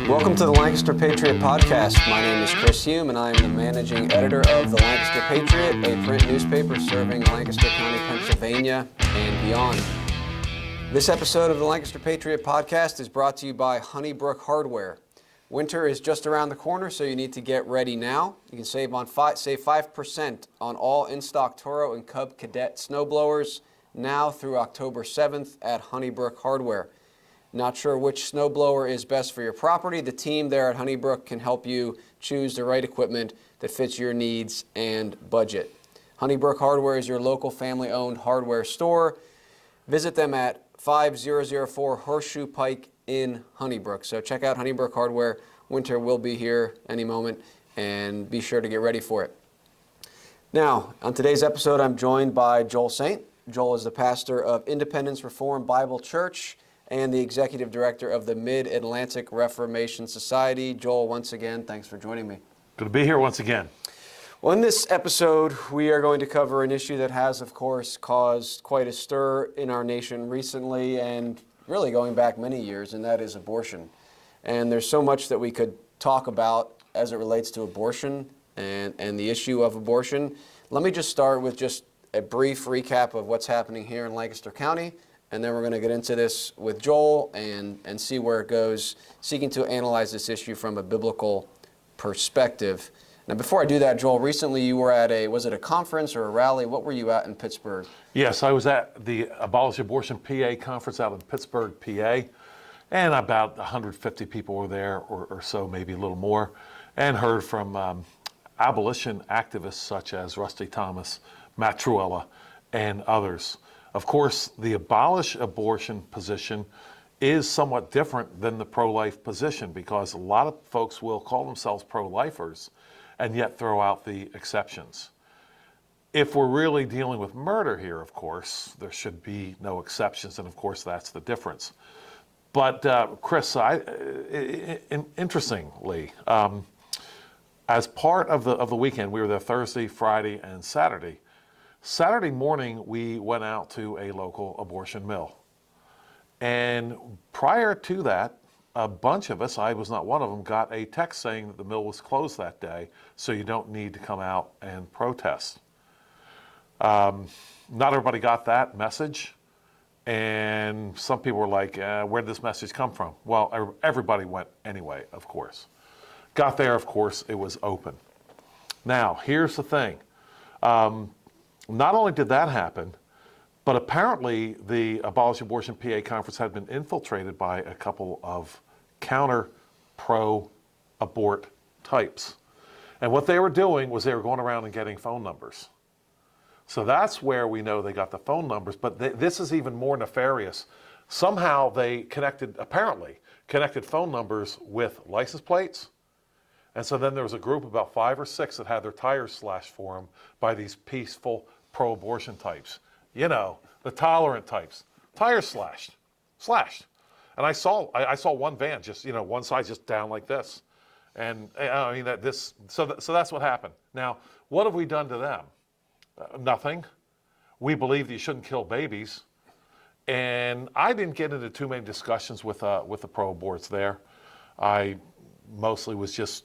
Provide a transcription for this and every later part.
Welcome to the Lancaster Patriot podcast. My name is Chris Hume, and I am the managing editor of the Lancaster Patriot, a print newspaper serving Lancaster County, Pennsylvania, and beyond. This episode of the Lancaster Patriot podcast is brought to you by Honeybrook Hardware. Winter is just around the corner, so you need to get ready now. You can save 5% on all in-stock Toro and Cub Cadet snowblowers now through October 7th at Honeybrook Hardware. Not sure which snowblower is best for your property? The team there at Honeybrook can help you choose the right equipment that fits your needs and budget. Honeybrook Hardware is your local family-owned hardware store. Visit them at 5004 Horseshoe Pike in Honeybrook. So check out Honeybrook Hardware. Winter will be here any moment, and be sure to get ready for it. Now, on today's episode, I'm joined by Joel Saint. Joel is the pastor of Independence Reformed Bible Church and the executive director of the Mid-Atlantic Reformation Society. Joel, once again, thanks for joining me. Good to be here once again. Well, in this episode, we are going to cover an issue that has, of course, caused quite a stir in our nation recently and really going back many years, and that is abortion. And there's so much that we could talk about as it relates to abortion and the issue of abortion. Let me just start with just a brief recap of what's happening here in Lancaster County, and then we're going to get into this with Joel and see where it goes, seeking to analyze this issue from a biblical perspective. Now, before I do that, Joel, recently you were at was it a conference or a rally? What were you at in Pittsburgh? Yes, I was at the Abolish Abortion PA conference out in Pittsburgh, PA, and about 150 people were there or so, maybe a little more, and heard from abolition activists such as Rusty Thomas, Matt Truella, and others. Of course, the abolish abortion position is somewhat different than the pro-life position because a lot of folks will call themselves pro-lifers and yet throw out the exceptions. If we're really dealing with murder here, of course, there should be no exceptions, and of course that's the difference. But Chris, interestingly, as part of the weekend, we were there Thursday, Friday, and Saturday. Saturday morning, we went out to a local abortion mill. And prior to that, a bunch of us, I was not one of them, got a text saying that the mill was closed that day, so you don't need to come out and protest. Not everybody got that message, and some people were like, where did this message come from? Well, everybody went anyway, of course. Got there, of course, it was open. Now, here's the thing. Not only did that happen, but apparently the Abolish Abortion PA conference had been infiltrated by a couple of counter pro-abort types. And what they were doing was they were going around and getting phone numbers. So that's where we know they got the phone numbers, but this is even more nefarious. Somehow they apparently connected phone numbers with license plates. And so then there was a group, about 5 or 6, that had their tires slashed for them by these peaceful pro-abortion types. You know, the tolerant types. Tires slashed. And I saw one van just, one side just down like this. And I mean, so that's what happened. Now, what have we done to them? Nothing. We believe that you shouldn't kill babies. And I didn't get into too many discussions with the pro-aborts there. I mostly was just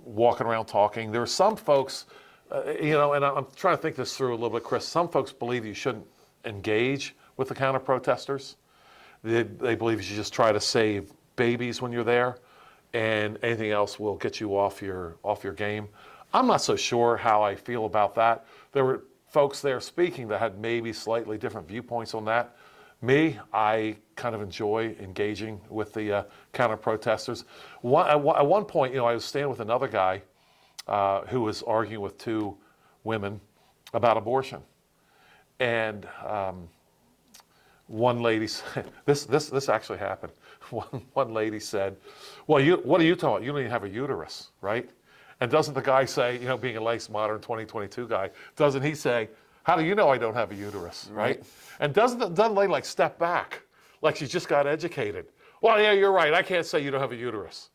walking around talking. There were some folks, and I'm trying to think this through a little bit, Chris. Some folks believe you shouldn't engage with the counter-protesters. They believe you should just try to save babies when you're there, and anything else will get you off your game. I'm not so sure how I feel about that. There were folks there speaking that had maybe slightly different viewpoints on that. Me, I kind of enjoy engaging with the counter-protesters. At one point, I was standing with another guy who was arguing with 2 women about abortion. And one lady said, this actually happened. One lady said, well, what are you talking about? You don't even have a uterus, right? And doesn't the guy say, being a nice modern 2022 guy, doesn't he say, how do you know I don't have a uterus, right? And doesn't the lady step back like she just got educated? Well, yeah, you're right. I can't say you don't have a uterus.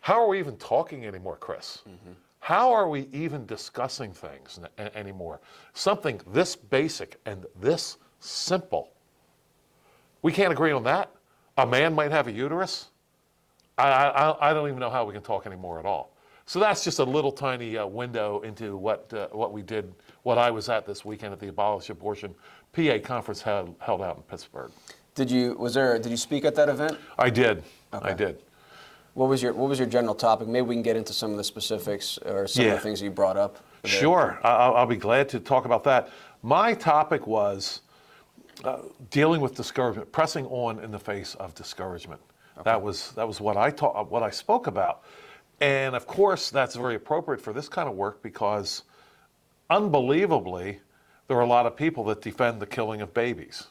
How are we even talking anymore, Chris? Mm-hmm. How are we even discussing things anymore? Something this basic and this simple. We can't agree on that. A man might have a uterus. I don't even know how we can talk anymore at all. So that's just a little tiny window into what we did, what I was at this weekend at the Abolish Abortion PA conference held out in Pittsburgh. Did you speak at that event? I did. Okay. I did. What was your general topic? Maybe we can get into some of the specifics or some of the things you brought up. Sure. I'll be glad to talk about that. My topic was dealing with discouragement, pressing on in the face of discouragement. Okay. That was what I spoke about. And of course, that's very appropriate for this kind of work because unbelievably, there are a lot of people that defend the killing of babies.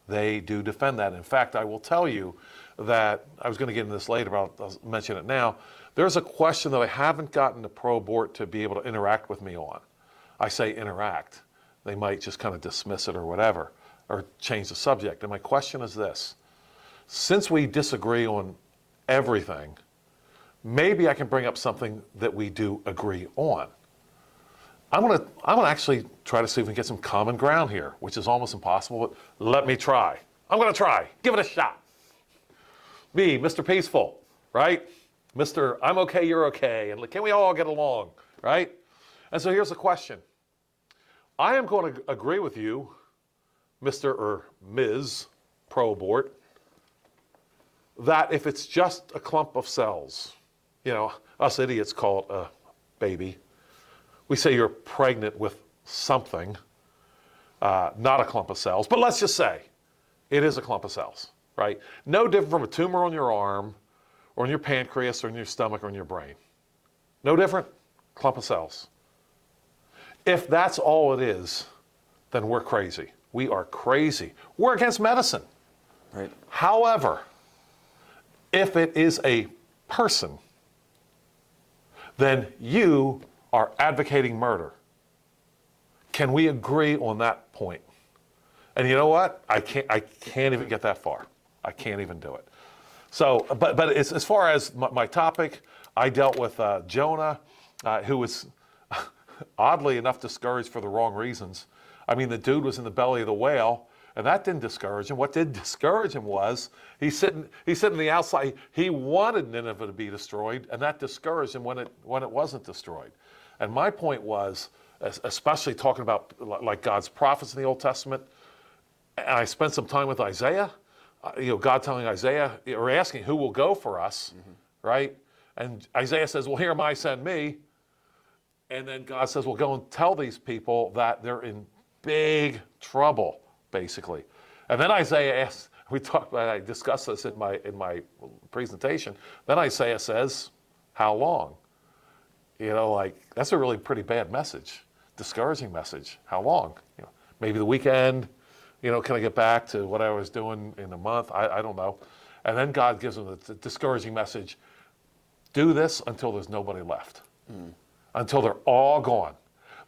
They do defend that. In fact, I will tell you that, I was going to get into this later, but I'll mention it now. There's a question that I haven't gotten the pro-abort to be able to interact with me on. I say interact. They might just kind of dismiss it or whatever, or change the subject. And my question is this. Since we disagree on everything, maybe I can bring up something that we do agree on. I'm gonna actually try to see if we can get some common ground here, which is almost impossible, but let me try. I'm gonna try. Give it a shot. Me, Mr. Peaceful, right? Mr. I'm okay, you're okay, and can we all get along, right? And so here's the question. I am going to agree with you, Mr. or Ms. Pro-abort, that if it's just a clump of cells, you know, us idiots call it a baby. We say you're pregnant with something, not a clump of cells, but let's just say it is a clump of cells, right? No different from a tumor on your arm or in your pancreas or in your stomach or in your brain. No different, clump of cells. If that's all it is, then we're crazy. We are crazy. We're against medicine. Right. However, if it is a person, then you are advocating murder. Can we agree on that point? And you know what? I can't even get that far. I can't even do it. So, but as far as my topic, I dealt with Jonah, who was oddly enough discouraged for the wrong reasons. I mean, the dude was in the belly of the whale, and that didn't discourage him. What did discourage him was he's sitting on the outside. He wanted Nineveh to be destroyed, and that discouraged him when it wasn't destroyed. And my point was, especially talking about like God's prophets in the Old Testament, and I spent some time with Isaiah, God telling Isaiah, or asking who will go for us, right? And Isaiah says, well, here am I, send me. And then God says, well, go and tell these people that they're in big trouble, basically. And then Isaiah asks, I discussed this in my presentation. Then Isaiah says, how long? That's a really pretty bad message, discouraging message. How long? Maybe the weekend, can I get back to what I was doing in a month? I don't know. And then God gives them the discouraging message, do this until there's nobody left, until they're all gone.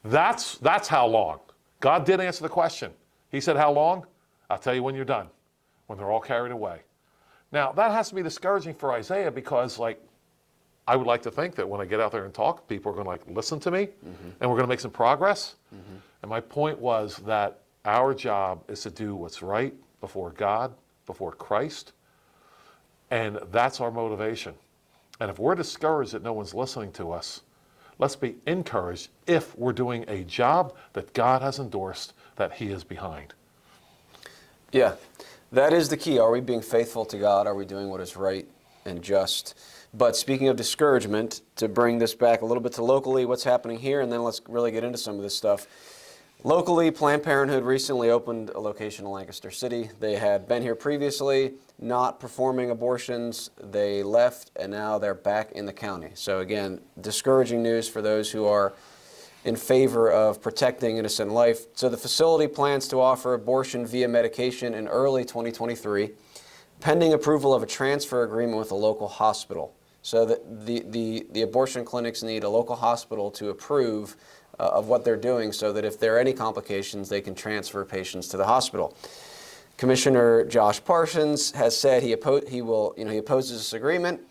That's how long. God did answer the question. He said, how long? I'll tell you when you're done, when they're all carried away. Now, that has to be discouraging for Isaiah because, I would like to think that when I get out there and talk, people are going to listen to me, and we're going to make some progress. And my point was that our job is to do what's right before God, before Christ, and that's our motivation. And if we're discouraged that no one's listening to us, let's be encouraged if we're doing a job that God has endorsed, that He is behind. Yeah, that is the key. Are we being faithful to God? Are we doing what is right and just? But speaking of discouragement, to bring this back a little bit to locally, what's happening here, and then let's really get into some of this stuff. Locally, Planned Parenthood recently opened a location in Lancaster City. They had been here previously, not performing abortions. They left, and now they're back in the county. So again, discouraging news for those who are in favor of protecting innocent life. So the facility plans to offer abortion via medication in early 2023, pending approval of a transfer agreement with a local hospital. So the abortion clinics need a local hospital to approve of what they're doing so that if there are any complications, they can transfer patients to the hospital. Commissioner Josh Parsons has said he opposes this agreement.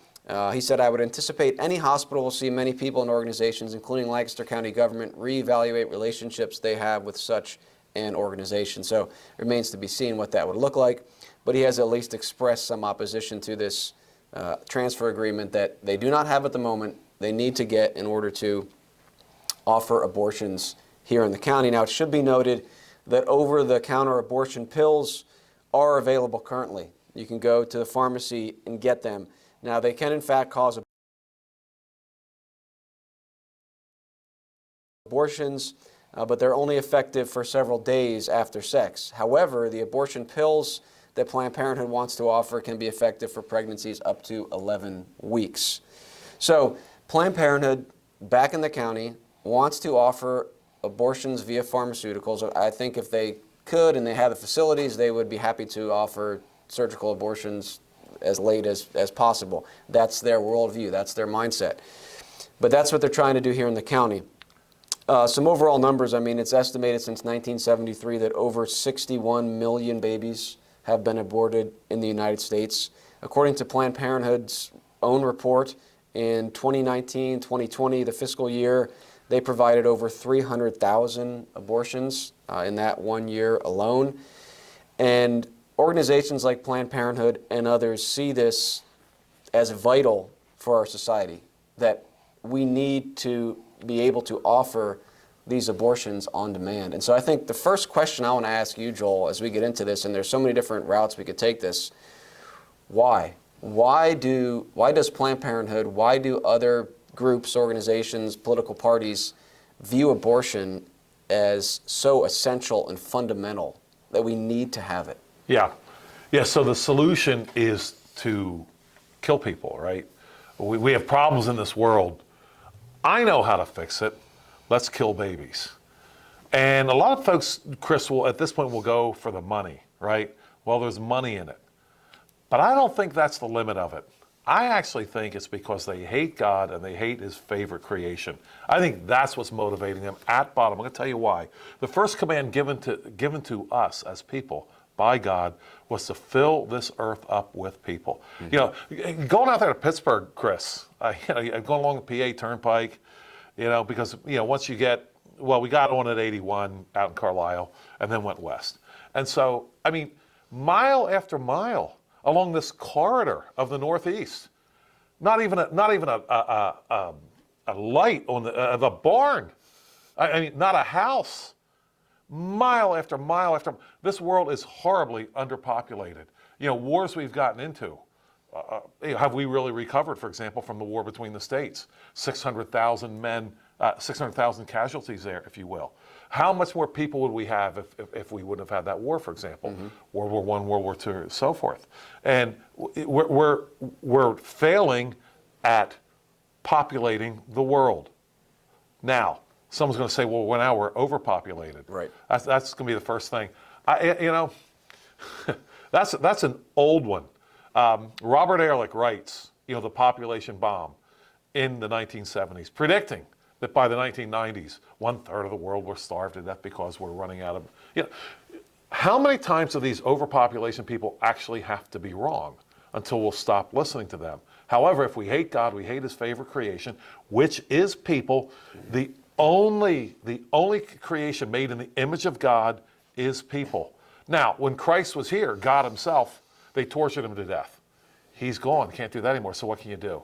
He said, I would anticipate any hospital will see many people and organizations, including Lancaster County government, reevaluate relationships they have with such an organization. So it remains to be seen what that would look like. But he has at least expressed some opposition to this transfer agreement that they do not have at the moment, they need to get in order to offer abortions here in the county. Now, it should be noted that over-the-counter abortion pills are available currently. You can go to the pharmacy and get them. Now, they can in fact cause abortions, but they're only effective for several days after sex. However, the abortion pills that Planned Parenthood wants to offer can be effective for pregnancies up to 11 weeks. So Planned Parenthood, back in the county, wants to offer abortions via pharmaceuticals. I think if they could and they have the facilities, they would be happy to offer surgical abortions as late as possible. That's their worldview. That's their mindset. But that's what they're trying to do here in the county. Some overall numbers, I mean, it's estimated since 1973 that over 61 million babies have been aborted in the United States. According to Planned Parenthood's own report, in 2019-2020, the fiscal year, they provided over 300,000 abortions in that 1 year alone. And organizations like Planned Parenthood and others see this as vital for our society, that we need to be able to offer these abortions on demand. And so I think the first question I want to ask you, Joel, as we get into this, and there's so many different routes we could take this, why? Why does Planned Parenthood, why do other groups, organizations, political parties view abortion as so essential and fundamental that we need to have it? Yeah. So the solution is to kill people, right? We have problems in this world. I know how to fix it. Let's kill babies. And a lot of folks, Chris, at this point will go for the money, right? Well, there's money in it. But I don't think that's the limit of it. I actually think it's because they hate God and they hate his favorite creation. I think that's what's motivating them at bottom. I'm going to tell you why. The first command given to us as people by God was to fill this earth up with people. Mm-hmm. You know, going out there to Pittsburgh, Chris, going along the PA Turnpike, because, once you get, we got on at 81 out in Carlisle and then went west. And so, I mean, mile after mile along this corridor of the Northeast, not even a light on the barn. I mean, not a house. Mile after mile after, this world is horribly underpopulated. Wars we've gotten into. Have we really recovered, for example, from the war between the states? 600,000 men, 600,000 casualties there, if you will. How much more people would we have if we wouldn't have had that war, for example? Mm-hmm. World War I, World War II, and so forth. And we're failing at populating the world. Now, someone's going to say, well, now we're overpopulated. Right. That's going to be the first thing. That's an old one. Robert Ehrlich writes, the population bomb in the 1970s, predicting that by the 1990s, 1/3 of the world were starved to death because we're running out of, how many times do these overpopulation people actually have to be wrong until we'll stop listening to them? However, if we hate God, we hate his favorite creation, which is people. The only creation made in the image of God is people. Now, when Christ was here, God himself, they tortured him to death. He's gone, can't do that anymore, so what can you do?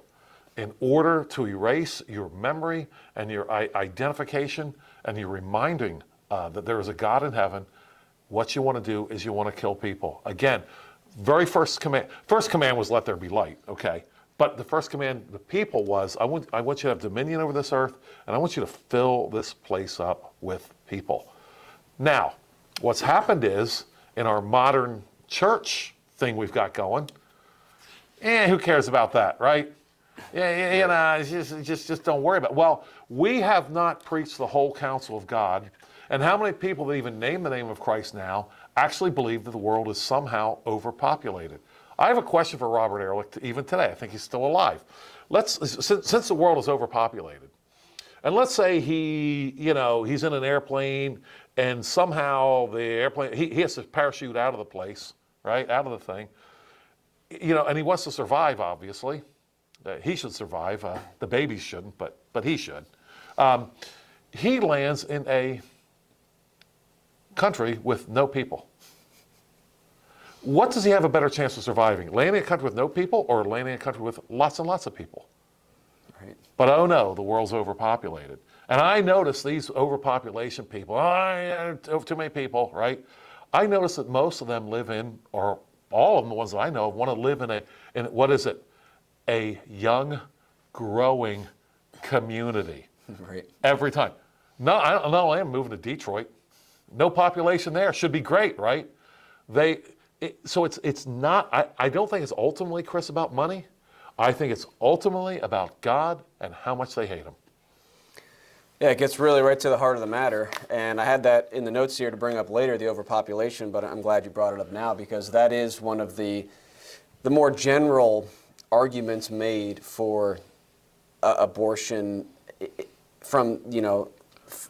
In order to erase your memory and your identification and your reminding that there is a God in heaven, what you want to do is you want to kill people. Again, very first command was let there be light, okay? But the first command, the people was, I want you to have dominion over this earth, and I want you to fill this place up with people. Now, what's happened is, in our modern church thing we've got going, who cares about that, right? Just don't worry about it. Well, we have not preached the whole counsel of God, and how many people that even name the name of Christ now actually believe that the world is somehow overpopulated? I have a question for Robert Ehrlich, even today. I think he's still alive. Since the world is overpopulated, and let's say he's in an airplane, and somehow the airplane, he has to parachute out of the place, right, out of the thing, and he wants to survive, obviously. He should survive. The babies shouldn't, but he should. He lands in a country with no people. what does he have a better chance of surviving? Landing in a country with no people or landing in a country with lots and lots of people? Right. But oh no, the world's overpopulated. And I notice these overpopulation people, too many people, right? I notice that most of them live in, or all of them, the ones that I know of, want to live in what is it? A young, growing community. Right. Every time. No, I am moving to Detroit. No population there. Should be great, right? So it's not, I don't think it's ultimately, Chris, about money. I think it's ultimately about God and how much they hate him. Yeah, it gets really right to the heart of the matter. And I had that in the notes here to bring up later, the overpopulation, but I'm glad you brought it up now because that is one of the more general arguments made for abortion from,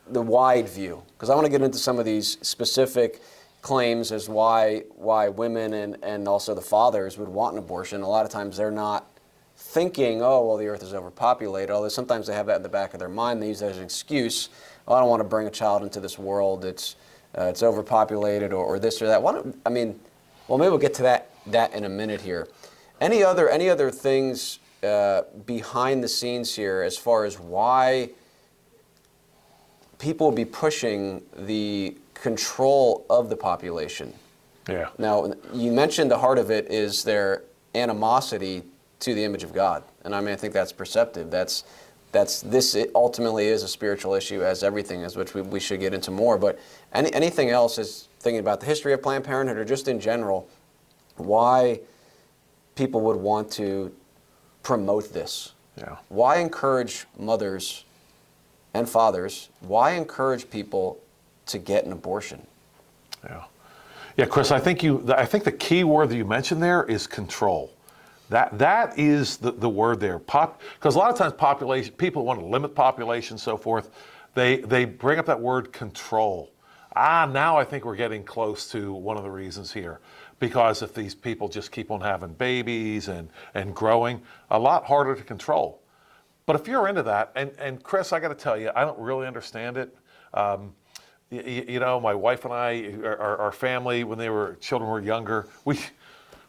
the wide view. Because I want to get into some of these specific claims as why women and also the fathers would want an abortion. A lot of times they're not thinking, oh, well, the earth is overpopulated, although sometimes they have that in the back of their mind. They use that as an excuse. Oh, I don't want to bring a child into this world. It's overpopulated or this or that. Well, maybe we'll get to that in a minute here. Any other things behind the scenes here as far as why people will be pushing the control of the population? Yeah. Now, you mentioned the heart of it is their animosity to the image of God, and I think that's perceptive. It ultimately is a spiritual issue, as everything is, which we should get into more. But anything else is thinking about the history of Planned Parenthood, or just in general, why people would want to promote this? Yeah. Why encourage mothers and fathers? Why encourage people to get an abortion? Yeah, Chris. I think the key word that you mentioned there is control. That is the word there. Because a lot of times people want to limit population, so forth. They bring up that word control. Now I think we're getting close to one of the reasons here. Because if these people just keep on having babies and growing, a lot harder to control. But if you're into that, and Chris, I got to tell you, I don't really understand it. My wife and I, our family, when children were younger, we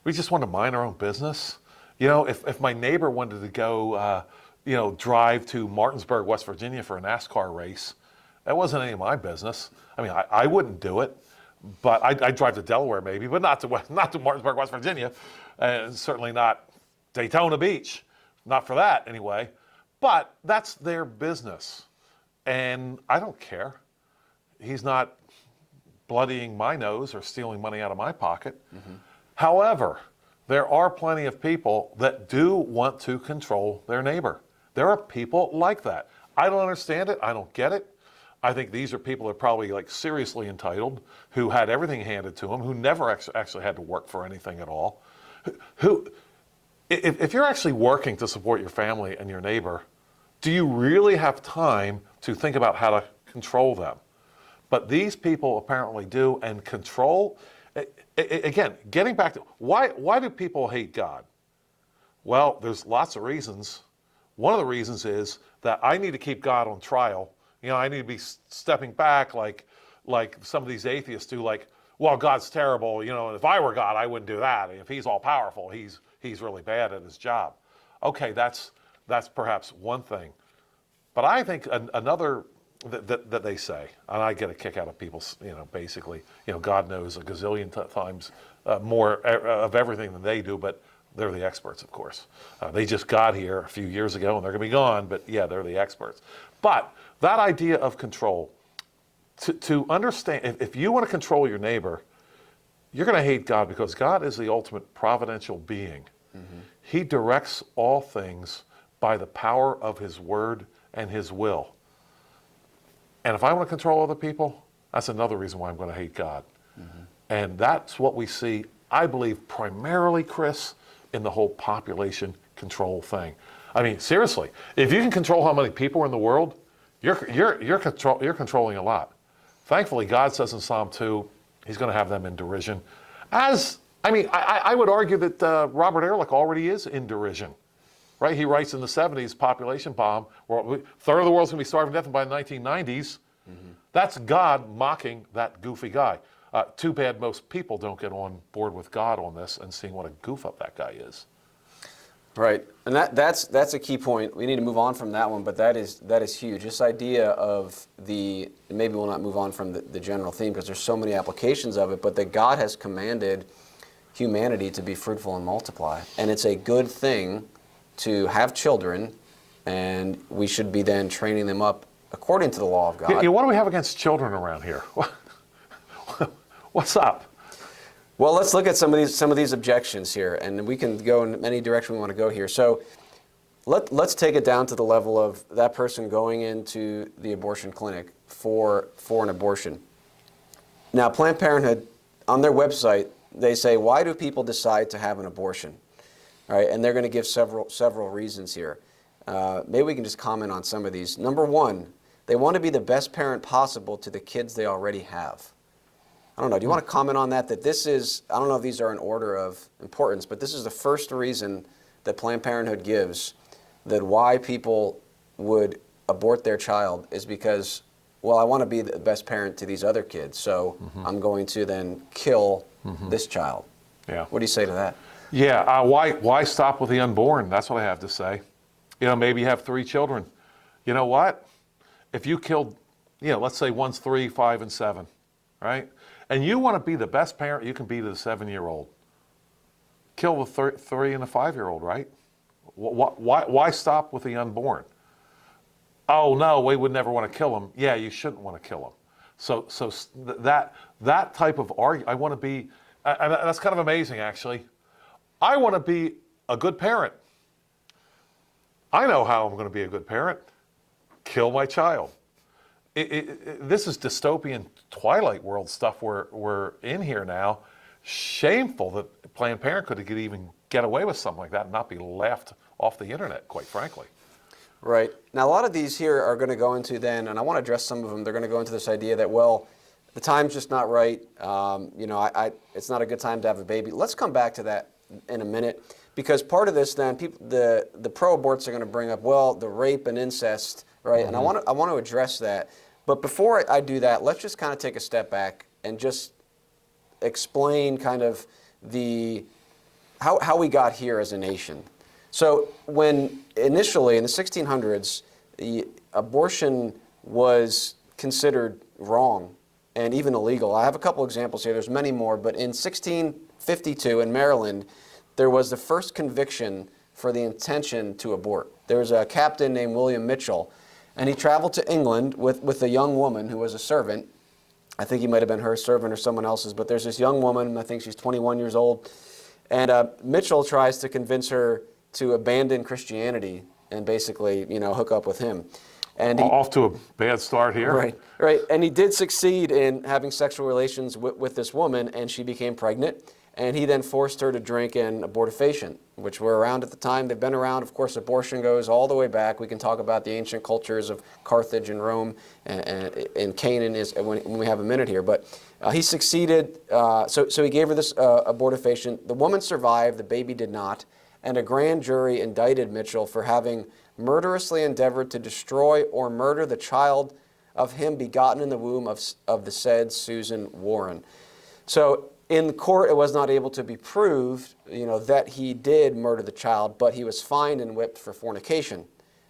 just wanted to mind our own business. If my neighbor wanted to go, drive to Martinsburg, West Virginia for a NASCAR race, that wasn't any of my business. I wouldn't do it, but I'd drive to Delaware maybe, but not to Martinsburg, West Virginia, and certainly not Daytona Beach, not for that anyway. But that's their business, and I don't care. He's not bloodying my nose or stealing money out of my pocket. Mm-hmm. However, there are plenty of people that do want to control their neighbor. There are people like that. I don't understand it. I don't get it. I think these are people that are probably seriously entitled, who had everything handed to them, who never actually had to work for anything at all. If you're actually working to support your family and your neighbor, do you really have time to think about how to control them? But these people apparently do, and control. Again, getting back to why do people hate God? Well, there's lots of reasons. One of the reasons is that I need to keep God on trial. I need to be stepping back like some of these atheists do. Well, God's terrible. And if I were God, I wouldn't do that. If He's all powerful, He's really bad at His job. Okay, that's perhaps one thing. But I think another that they say, and I get a kick out of people, basically, God knows a gazillion times more of everything than they do, but they're the experts, of course. They just got here a few years ago and they're going to be gone, but yeah, they're the experts. But that idea of control, to understand, if you want to control your neighbor, you're going to hate God, because God is the ultimate providential being. Mm-hmm. He directs all things by the power of His word and His will. And if I want to control other people, that's another reason why I'm going to hate God. Mm-hmm. And that's what we see, I believe, primarily, Chris, in the whole population control thing. Seriously, if you can control how many people are in the world, you're controlling a lot. Thankfully, God says in Psalm 2, He's going to have them in derision. I would argue that Robert Ehrlich already is in derision. Right? He writes in the 70s, population bomb, where a third of the world's going to be starving to death by the 1990s. Mm-hmm. That's God mocking that goofy guy. Too bad most people don't get on board with God on this and seeing what a goof up that guy is. Right, and that's a key point. We need to move on from that one, but that is huge. This idea of maybe we'll not move on from the general theme because there's so many applications of it, but that God has commanded humanity to be fruitful and multiply, and it's a good thing to have children, and we should be then training them up according to the law of God. What do we have against children around here? What's up? Well, let's look at some of these objections here, and we can go in any direction we want to go here. So let's take it down to the level of that person going into the abortion clinic for an abortion. Now, Planned Parenthood, on their website, they say, why do people decide to have an abortion? All right, and they're going to give several reasons here. Maybe we can just comment on some of these. Number one, they want to be the best parent possible to the kids they already have. I don't know, do you want to comment on that? That this is, I don't know if these are in order of importance, but this is the first reason that Planned Parenthood gives that why people would abort their child is because, well, I want to be the best parent to these other kids, so I'm going to then kill this child. Yeah. What do you say to that? Yeah, why stop with the unborn? That's what I have to say. Maybe you have 3 children. You know what? If you killed, let's say one's 3, 5, and 7, right? And you want to be the best parent you can be to the 7-year-old. Kill the 3 and the 5-year-old, right? Why stop with the unborn? Oh no, we would never want to kill them. Yeah, you shouldn't want to kill them. So that type of argument, I want to be, and that's kind of amazing actually. I want to be a good parent. I know how I'm going to be a good parent. Kill my child. This is dystopian Twilight world stuff we're in here now. Shameful that Planned Parenthood could even get away with something like that and not be laughed off the internet, quite frankly. Right. Now, a lot of these here are going to go into then, and I want to address some of them, they're going to go into this idea that, well, the time's just not right. It's not a good time to have a baby. Let's come back to that in a minute, because part of this then, the pro-aborts are going to bring up, well, the rape and incest, right? And I want to address that. But before I do that, let's just kind of take a step back and just explain kind of how we got here as a nation. So when initially in the 1600s, abortion was considered wrong and even illegal. I have a couple examples here. There's many more, but in 1652 in Maryland, there was the first conviction for the intention to abort. There was a captain named William Mitchell, and he traveled to England with a young woman who was a servant. I think he might have been her servant or someone else's, but there's this young woman, I think she's 21 years old, and Mitchell tries to convince her to abandon Christianity and basically, hook up with him. And off to a bad start here. Right. And he did succeed in having sexual relations with this woman, and she became pregnant. And he then forced her to drink an abortifacient, which were around at the time. They've been around. Of course, abortion goes all the way back. We can talk about the ancient cultures of Carthage and Rome and Canaan when we have a minute here. But he succeeded. So he gave her this abortifacient. The woman survived. The baby did not. And a grand jury indicted Mitchell for having murderously endeavored to destroy or murder the child of him begotten in the womb of the said Susan Warren. So in court, it was not able to be proved, that he did murder the child, but he was fined and whipped for fornication.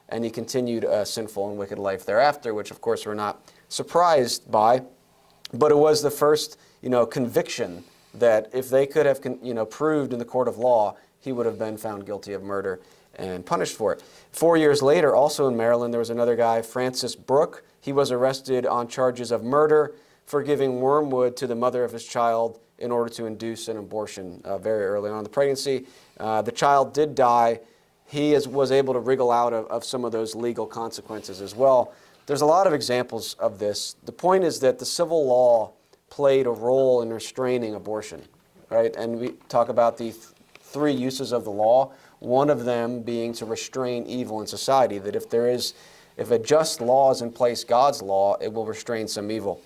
And he continued a sinful and wicked life thereafter, which of course we're not surprised by. But it was the first, conviction that if they could have, proved in the court of law, he would have been found guilty of murder and punished for it. 4 years later, also in Maryland, there was another guy, Francis Brooke. He was arrested on charges of murder for giving wormwood to the mother of his child in order to induce an abortion very early on in the pregnancy. The child did die. He was able to wriggle out of some of those legal consequences as well. There's a lot of examples of this. The point is that the civil law played a role in restraining abortion, right? And we talk about the 3 uses of the law, one of them being to restrain evil in society, that if a just law is in place, God's law, it will restrain some evil.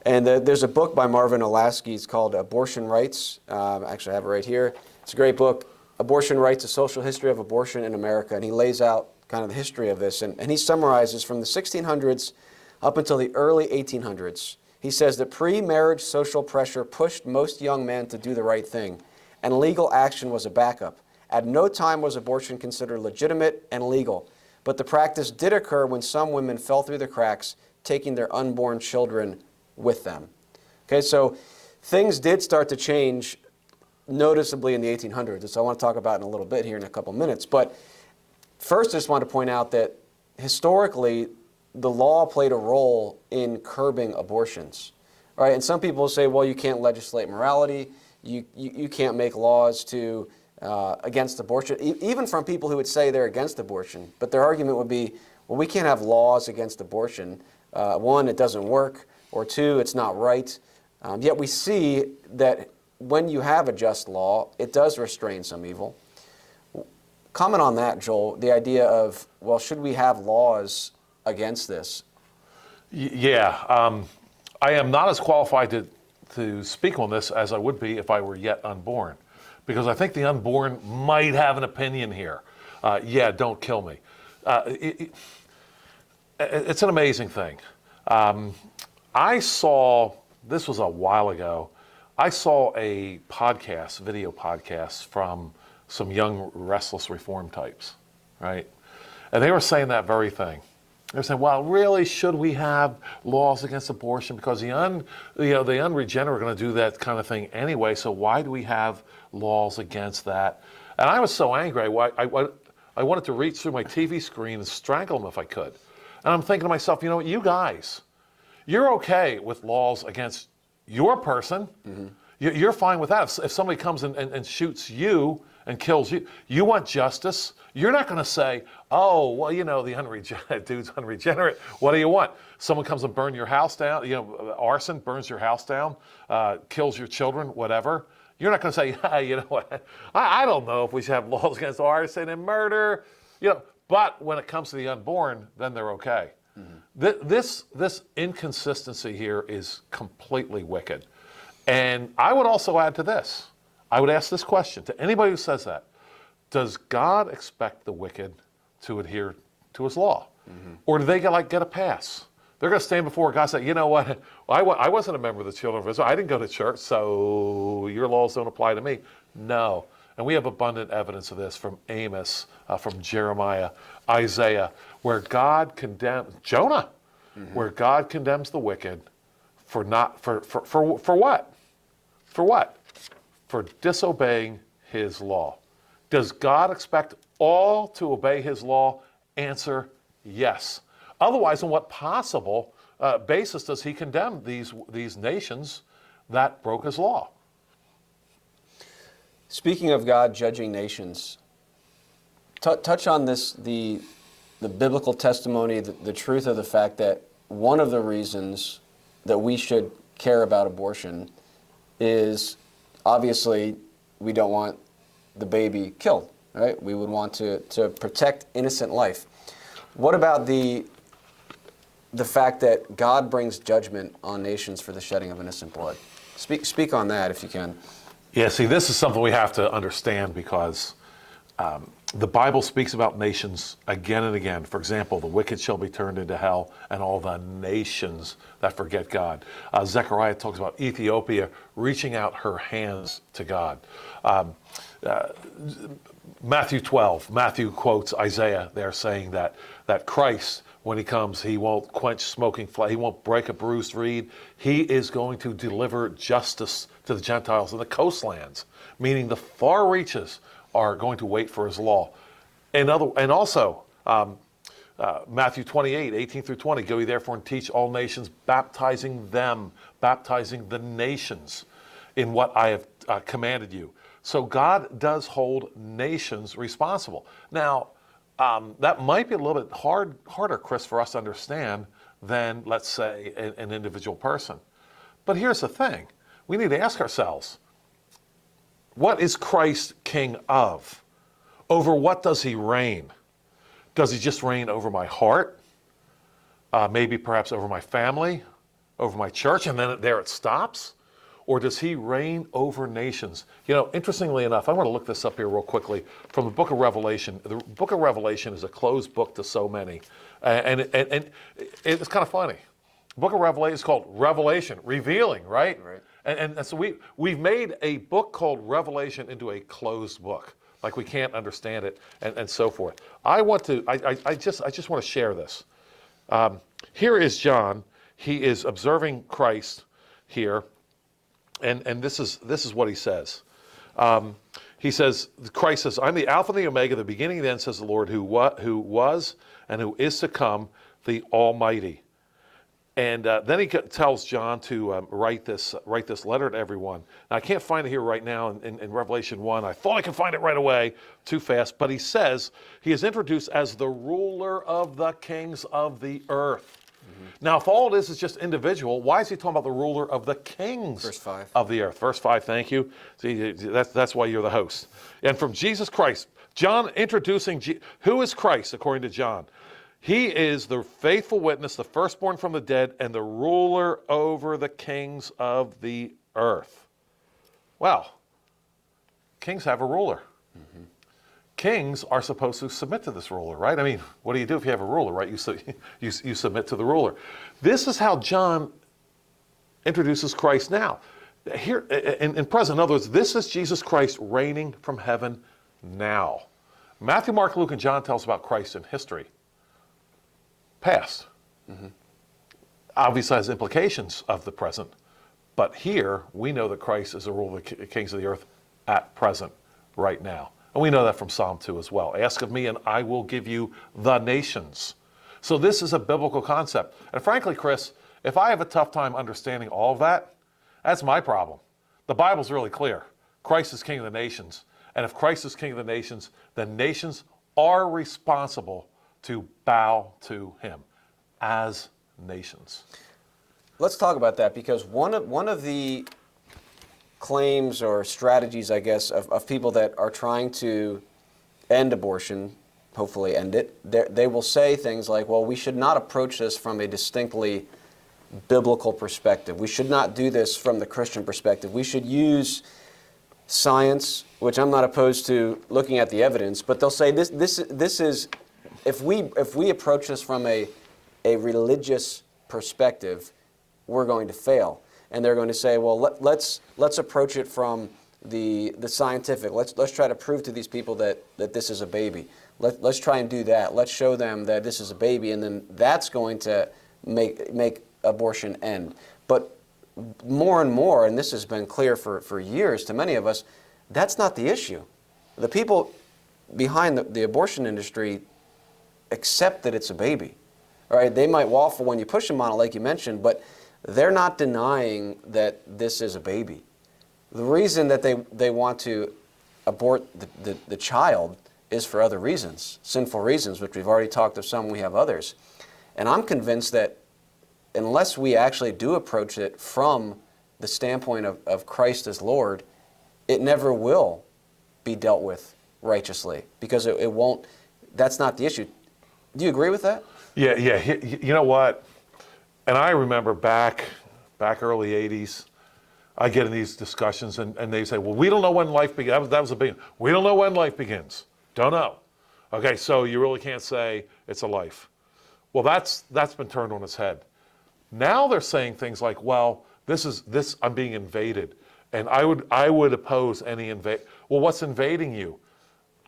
And there's a book by Marvin Olasky. It's called Abortion Rights. Actually, I have it right here. It's a great book, Abortion Rights, A Social History of Abortion in America. And he lays out kind of the history of this. And he summarizes from the 1600s up until the early 1800s. He says that pre-marriage social pressure pushed most young men to do the right thing, and legal action was a backup. At no time was abortion considered legitimate and legal, but the practice did occur when some women fell through the cracks, taking their unborn children with them. Okay, so things did start to change noticeably in the 1800s, which I want to talk about in a little bit here in a couple minutes. But first, I just want to point out that historically, the law played a role in curbing abortions. Right? And some people say, well, you can't legislate morality, you can't make laws to against abortion, even from people who would say they're against abortion. But their argument would be, well, we can't have laws against abortion. One, it doesn't work, or two, it's not right. Yet we see that when you have a just law, it does restrain some evil. Comment on that, Joel, the idea of, well, should we have laws against this? Yeah, I am not as qualified to speak on this as I would be if I were yet unborn, because I think the unborn might have an opinion here. Yeah, don't kill me. It's an amazing thing. I saw, this was a while ago, I saw a podcast, video podcast from some young restless reform types, right? And they were saying that very thing. They're saying, well, really, should we have laws against abortion? Because the unregenerate are going to do that kind of thing anyway, so why do we have laws against that? And I was so angry, I wanted to reach through my TV screen and strangle them if I could. And I'm thinking to myself, you know what, you guys, you're okay with laws against your person. Mm-hmm. You're fine with that. If somebody comes and shoots you and kills you, you want justice. You're not going to say, oh, well, you know, the dude's unregenerate. What do you want? Someone comes and burns your house down, arson, burns your house down, kills your children, whatever. You're not going to say, hey, you know what, I don't know if we should have laws against arson and murder, but when it comes to the unborn, then they're okay. Mm-hmm. This inconsistency here is completely wicked. And I would also add to this. I would ask this question to anybody who says that. Does God expect the wicked to adhere to his law? Mm-hmm. Or do they get a pass? They're going to stand before God and say, you know what, I wasn't a member of the children of Israel. I didn't go to church, so your laws don't apply to me. No. And we have abundant evidence of this from Amos, from Jeremiah, Isaiah, where God condemns, Jonah, mm-hmm. where God condemns the wicked for what? For what? For disobeying his law. Does God expect all to obey his law? Answer, yes. Otherwise, on what possible basis does he condemn these nations that broke his law? Speaking of God judging nations, touch on this, the biblical testimony, the truth of the fact that one of the reasons that we should care about abortion is obviously we don't want the baby killed, right? We would want to protect innocent life. What about the fact that God brings judgment on nations for the shedding of innocent blood? Speak on that if you can. Yeah, see, this is something we have to understand because the Bible speaks about nations again and again. For example, the wicked shall be turned into hell and all the nations that forget God. Zechariah talks about Ethiopia reaching out her hands to God. Matthew 12, Matthew quotes Isaiah there saying that Christ, when he comes, he won't quench smoking flame, he won't break a bruised reed. He is going to deliver justice to the Gentiles in the coastlands, meaning the far reaches are going to wait for his law. And also, Matthew 28, 18 through 20, go ye therefore and teach all nations, baptizing the nations in what I have commanded you. So God does hold nations responsible. Now, that might be a little bit harder, Chris, for us to understand than, let's say, an individual person. But here's the thing. We need to ask ourselves, what is Christ king of? Over what does he reign? Does he just reign over my heart? Maybe perhaps over my family, over my church, and then there it stops? Or does he reign over nations? Interestingly enough, I want to look this up here real quickly from the book of Revelation. The book of Revelation is a closed book to so many. And it's kind of funny. book of Revelation is called Revelation, revealing, right? Right. And so we've made a book called Revelation into a closed book, like we can't understand it, and so forth. I just want to share this. Here is John. He is observing Christ here, and this is what he says. He says, Christ says, "I'm the Alpha and the Omega, the beginning and the end," says the Lord, who was and who is to come, the Almighty. And then he tells John to write this letter to everyone. Now, I can't find it here right now in Revelation 1. I thought I could find it right away, too fast. But he says he is introduced as the ruler of the kings of the earth. Now, if all it is just individual, why is he talking about the ruler of the kings Verse 5. of the earth? Verse 5, thank you. See, that's why you're the host. And from Jesus Christ, John introducing, who is Christ according to John? He is the faithful witness, the firstborn from the dead, and the ruler over the kings of the earth. Well, kings have a ruler. Mm-hmm. Kings are supposed to submit to this ruler, right? I mean, what do you do if you have a ruler, right? You submit to the ruler. This is how John introduces Christ now. Here, in present, in other words, this is Jesus Christ reigning from heaven now. Matthew, Mark, Luke, and John tell us about Christ in history. Past. Mm-hmm. Obviously has implications of the present. But here, we know that Christ is the ruler of the kings of the earth at present, right now. And we know that from Psalm 2 as well. Ask of me and I will give you the nations. So this is a biblical concept. And frankly, Chris, if I have a tough time understanding all of that, that's my problem. The Bible's really clear. Christ is king of the nations. And if Christ is king of the nations, then nations are responsible to bow to him as nations. Let's talk about that, because one of the claims or strategies, I guess, of people that are trying to end abortion, hopefully end it, they will say things like, well, we should not approach this from a distinctly biblical perspective. We should not do this from the Christian perspective. We should use science, which I'm not opposed to looking at the evidence, but they'll say this is, if we approach this from a religious perspective, we're going to fail. And they're going to say, well, let's approach it from the scientific. Let's try to prove to these people that this is a baby. Let's try and do that. Let's show them that this is a baby, and then that's going to make abortion end. But more and more, and this has been clear for years to many of us, that's not the issue. The people behind the abortion industry accept that it's a baby. All right, they might waffle when you push them on it, like you mentioned, but they're not denying that this is a baby. The reason that they want to abort the child is for other reasons, sinful reasons, which we've already talked of some, we have others. And I'm convinced that unless we actually do approach it from the standpoint of Christ as Lord, it never will be dealt with righteously, because it won't, that's not the issue. Do you agree with that? Yeah. You know what? And I remember back early 80s, I get in these discussions and they say, well, we don't know when life begins. That was a big, we don't know when life begins. Don't know. Okay, so you really can't say it's a life. Well, that's been turned on its head. Now they're saying things like, well, this I'm being invaded, and I would oppose any invade. Well, what's invading you?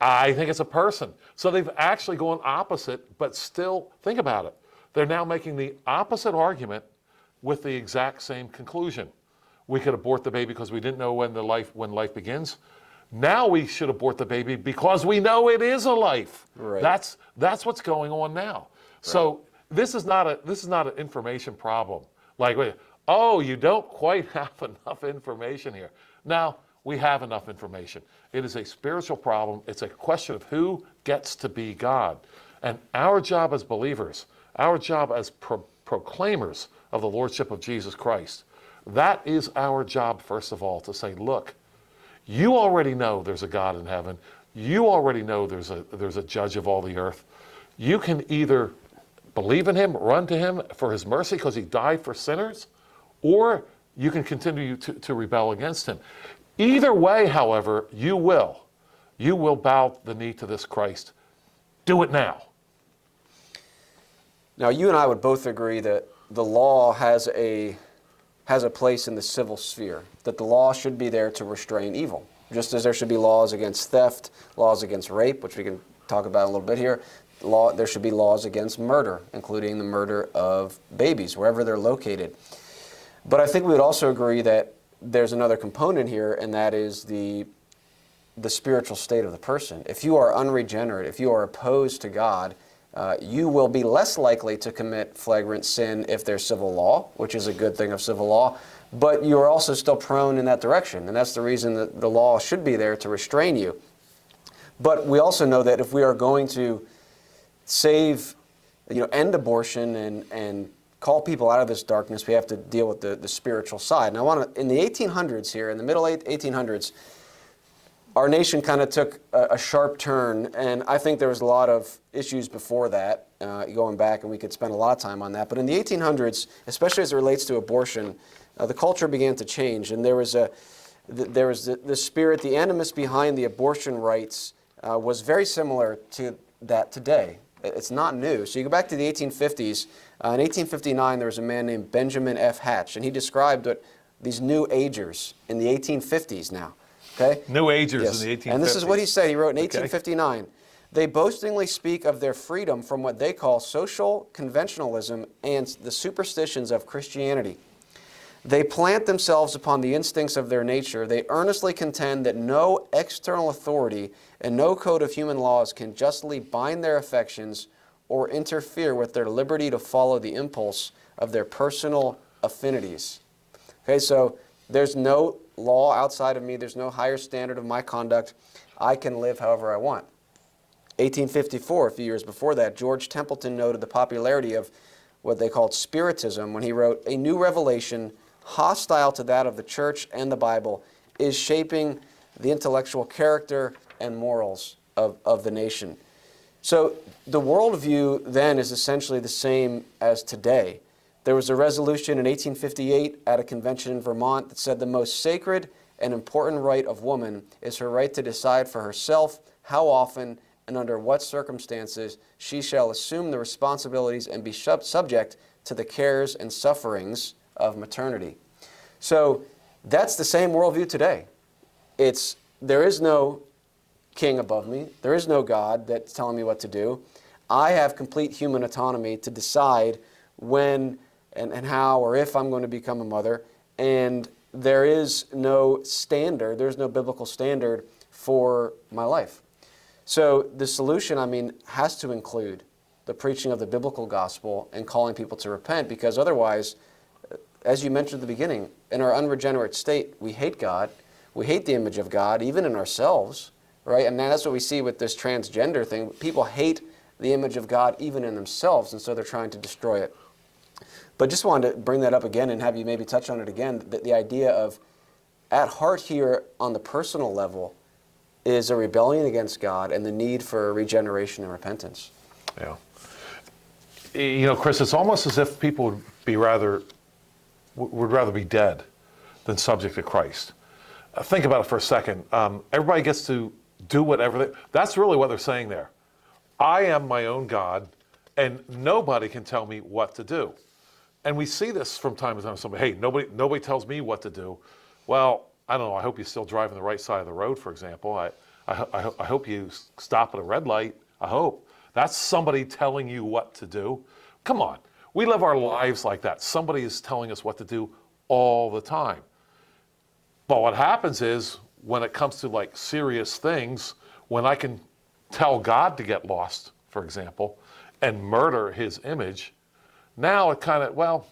I think it's a person. So they've actually gone opposite, but still, think about it. They're now making the opposite argument with the exact same conclusion. We could abort the baby because we didn't know when life begins. Now we should abort the baby because we know it is a life. Right. That's what's going on now. Right. So this is not an information problem. Like, oh, you don't quite have enough information here. Now we have enough information. It is a spiritual problem. It's a question of who gets to be God. And our job as believers, our job as proclaimers of the Lordship of Jesus Christ, that is our job, first of all, to say, look, you already know there's a God in heaven. You already know there's a judge of all the earth. You can either believe in him, run to him for his mercy because he died for sinners, or you can continue to rebel against him. Either way, however, you will bow the knee to this Christ. Do it now. Now, you and I would both agree that the law has a place in the civil sphere, that the law should be there to restrain evil. Just as there should be laws against theft, laws against rape, which we can talk about in a little bit here, there should be laws against murder, including the murder of babies, wherever they're located. But I think we would also agree that there's another component here, and that is the spiritual state of the person. If you are unregenerate, if you are opposed to God, you will be less likely to commit flagrant sin if there's civil law, which is a good thing of civil law, but you are also still prone in that direction, and that's the reason that the law should be there to restrain you. But we also know that if we are going to end abortion and call people out of this darkness, we have to deal with the spiritual side. And in the 1800s here, in the middle 1800s, our nation kind of took a sharp turn, and I think there was a lot of issues before that, going back, and we could spend a lot of time on that. But in the 1800s, especially as it relates to abortion, the culture began to change, and there was the spirit, the animus behind the abortion rights was very similar to that today. It's not new. So you go back to the 1850s. In 1859, there was a man named Benjamin F. Hatch, and he described these New Agers in the 1850s now. Okay? New Agers Yes. in the 1850s. And this is what he said. He wrote in 1859, they boastingly speak of their freedom from what they call social conventionalism and the superstitions of Christianity. They plant themselves upon the instincts of their nature. They earnestly contend that no external authority and no code of human laws can justly bind their affections or interfere with their liberty to follow the impulse of their personal affinities. Okay, so there's no law outside of me. There's no higher standard of my conduct. I can live however I want. 1854, a few years before that, George Templeton noted the popularity of what they called Spiritism when he wrote, "A new revelation, hostile to that of the Church and the Bible, is shaping the intellectual character and morals of the nation." So the worldview then is essentially the same as today. There was a resolution in 1858 at a convention in Vermont that said the most sacred and important right of woman is her right to decide for herself how often and under what circumstances she shall assume the responsibilities and be subject to the cares and sufferings of maternity. So that's the same worldview today. There is no king above me. There is no God that's telling me what to do. I have complete human autonomy to decide when and how or if I'm going to become a mother. And there is no standard, there's no biblical standard for my life. So the solution, has to include the preaching of the biblical gospel and calling people to repent, because otherwise, as you mentioned at the beginning, in our unregenerate state, we hate God. We hate the image of God, even in ourselves, right? And that's what we see with this transgender thing. People hate the image of God even in themselves, and so they're trying to destroy it. But just wanted to bring that up again and have you maybe touch on it again, that the idea of, at heart here on the personal level, is a rebellion against God and the need for regeneration and repentance. Yeah. Chris, it's almost as if people would rather be dead than subject to Christ. Think about it for a second. Everybody gets to do whatever that's really what they're saying there. I am my own God, and nobody can tell me what to do. And we see this from time to time. Somebody, hey, nobody tells me what to do. Well, I don't know. I hope you're still driving the right side of the road, for example. I hope you stop at a red light. I hope. That's somebody telling you what to do. Come on. We live our lives like that. Somebody is telling us what to do all the time. But what happens is, when it comes to serious things, when I can tell God to get lost, for example, and murder his image, now it kind of,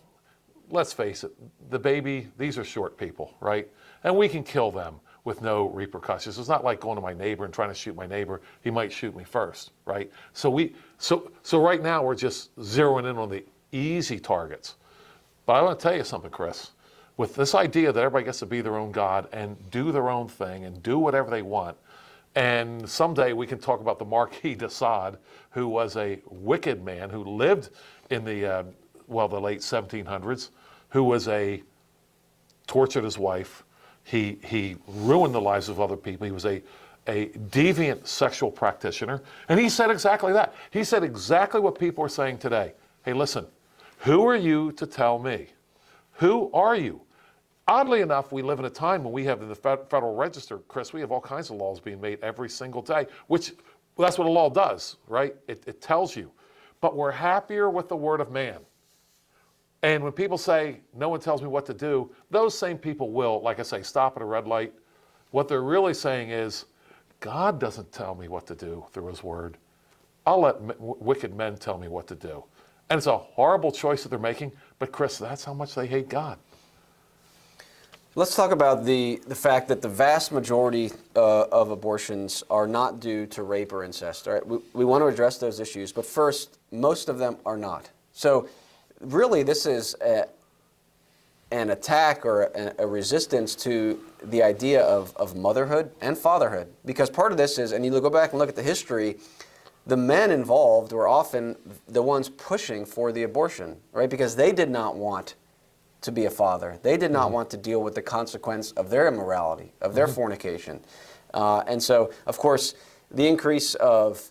let's face it, the baby, these are short people, right? And we can kill them with no repercussions. It's not like going to my neighbor and trying to shoot my neighbor. He might shoot me first, right? So right now we're just zeroing in on the easy targets. But I want to tell you something, Chris. With this idea that everybody gets to be their own God and do their own thing and do whatever they want, and someday we can talk about the Marquis de Sade, who was a wicked man who lived in the late 1700s, who was tortured his wife. He ruined the lives of other people. He was a deviant sexual practitioner. And he said exactly that. He said exactly what people are saying today. Hey, listen, Who are you to tell me? Who are you? Oddly enough, we live in a time when we have in the Federal Register, Chris, we have all kinds of laws being made every single day, which that's what a law does, right? It tells you. But we're happier with the word of man. And when people say, no one tells me what to do, those same people will, like I say, stop at a red light. What they're really saying is, God doesn't tell me what to do through his word. I'll let wicked men tell me what to do. And it's a horrible choice that they're making, but Chris, that's how much they hate God. Let's talk about the fact that the vast majority of abortions are not due to rape or incest. All right? We want to address those issues, but first, most of them are not. So really, this is an attack or a resistance to the idea of motherhood and fatherhood. Because part of this is, and you go back and look at the history, the men involved were often the ones pushing for the abortion, right? Because they did not want to be a father. They did not want to deal with the consequence of their immorality, of their fornication. And so, of course, the increase of,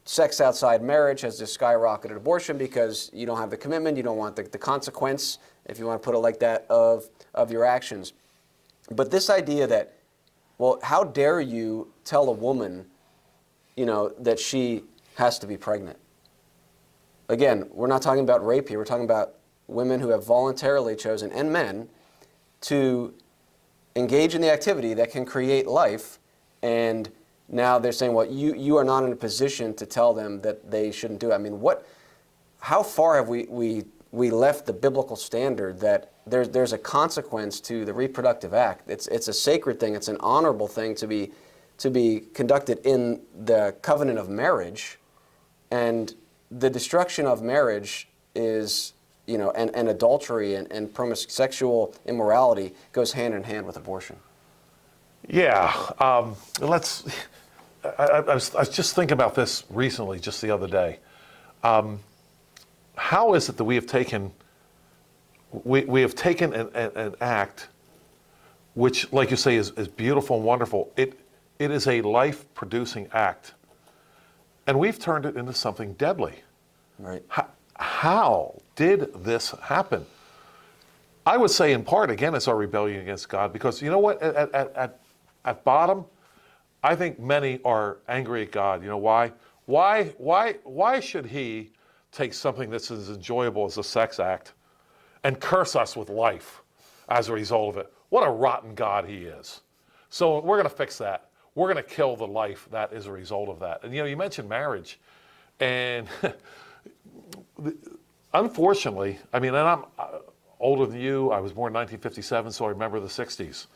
sex outside marriage has just skyrocketed abortion because you don't have the commitment, you don't want the consequence, if you want to put it like that, of your actions. But this idea that, well, how dare you tell a woman, that she has to be pregnant? Again, we're not talking about rape here. We're talking about women who have voluntarily chosen, and men, to engage in the activity that can create life, and now they're saying, well, you are not in a position to tell them that they shouldn't do it. I mean, how far have we left the biblical standard that there's a consequence to the reproductive act? It's a sacred thing. It's an honorable thing to be conducted in the covenant of marriage, and the destruction of marriage is, and adultery and sexual immorality goes hand in hand with abortion. Yeah, I was just thinking about this recently, just the other day. How is it that we have taken an act which, like you say, is beautiful and wonderful. It is a life-producing act, and we've turned it into something deadly. Right. How did this happen? I would say, in part, again, it's our rebellion against God, because you know what? At bottom, I think many are angry at God. You know why? Why should he take something that's as enjoyable as a sex act and curse us with life as a result of it? What a rotten God he is. So we're going to fix that. We're going to kill the life that is a result of that. And you mentioned marriage, and unfortunately, I mean, and I'm older than you. I was born in 1957, so I remember the 60s.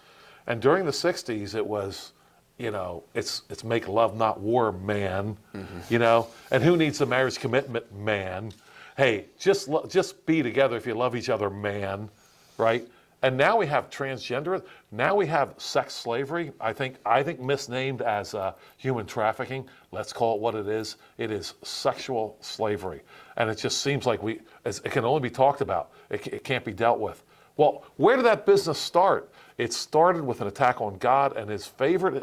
And during the 60s, it was, it's make love, not war, man. And who needs the marriage commitment, man? Hey, just be together if you love each other, man, right? And now we have transgender. Now we have sex slavery. I think misnamed as human trafficking. Let's call it what it is. It is sexual slavery, and it just seems like it can only be talked about. It can't be dealt with. Well, where did that business start? It started with an attack on God and his favorite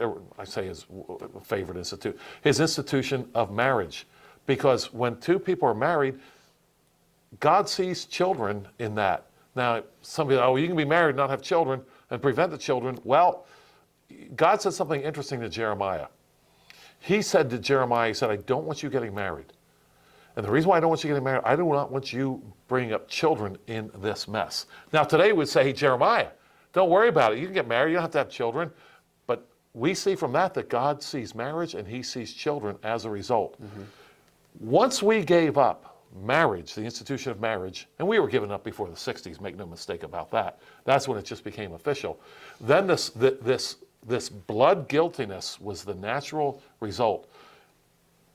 institute, his institution of marriage. Because when two people are married, God sees children in that. Now, somebody, you can be married and not have children and prevent the children. Well, God said something interesting to Jeremiah. He said to Jeremiah, I don't want you getting married. And the reason why I don't want you getting married, I do not want you bringing up children in this mess. Now, today we'd say, hey, Jeremiah, don't worry about it. You can get married. You don't have to have children. But we see from that God sees marriage and he sees children as a result. Mm-hmm. Once we gave up marriage, the institution of marriage, and we were given up before the 60s, make no mistake about that. That's when it just became official. Then this blood guiltiness was the natural result.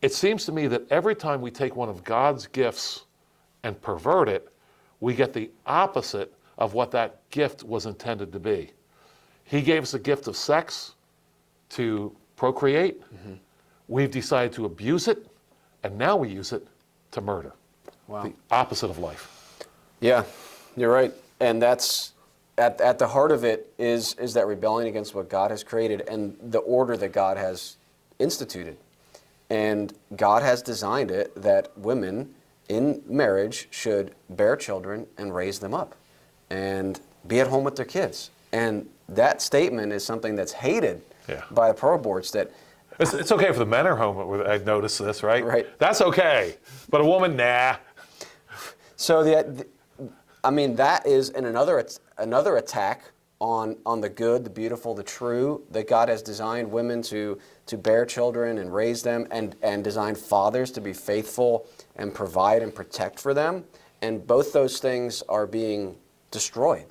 It seems to me that every time we take one of God's gifts and pervert it, we get the opposite of what that gift was intended to be. He gave us a gift of sex to procreate. Mm-hmm. We've decided to abuse it, and now we use it to murder. Wow. The opposite of life. Yeah, you're right. And that's at the heart of it is that rebellion against what God has created and the order that God has instituted. And God has designed it that women in marriage should bear children and raise them up and be at home with their kids. And that statement is something that's hated by the pro-aborts. That it's okay for the men are home. I noticed this, right? Right. That's okay, but a woman, nah. So that is another attack on the good, the beautiful, the true, that God has designed women to bear children and raise them, and designed fathers to be faithful and provide and protect for them. And both those things are being destroyed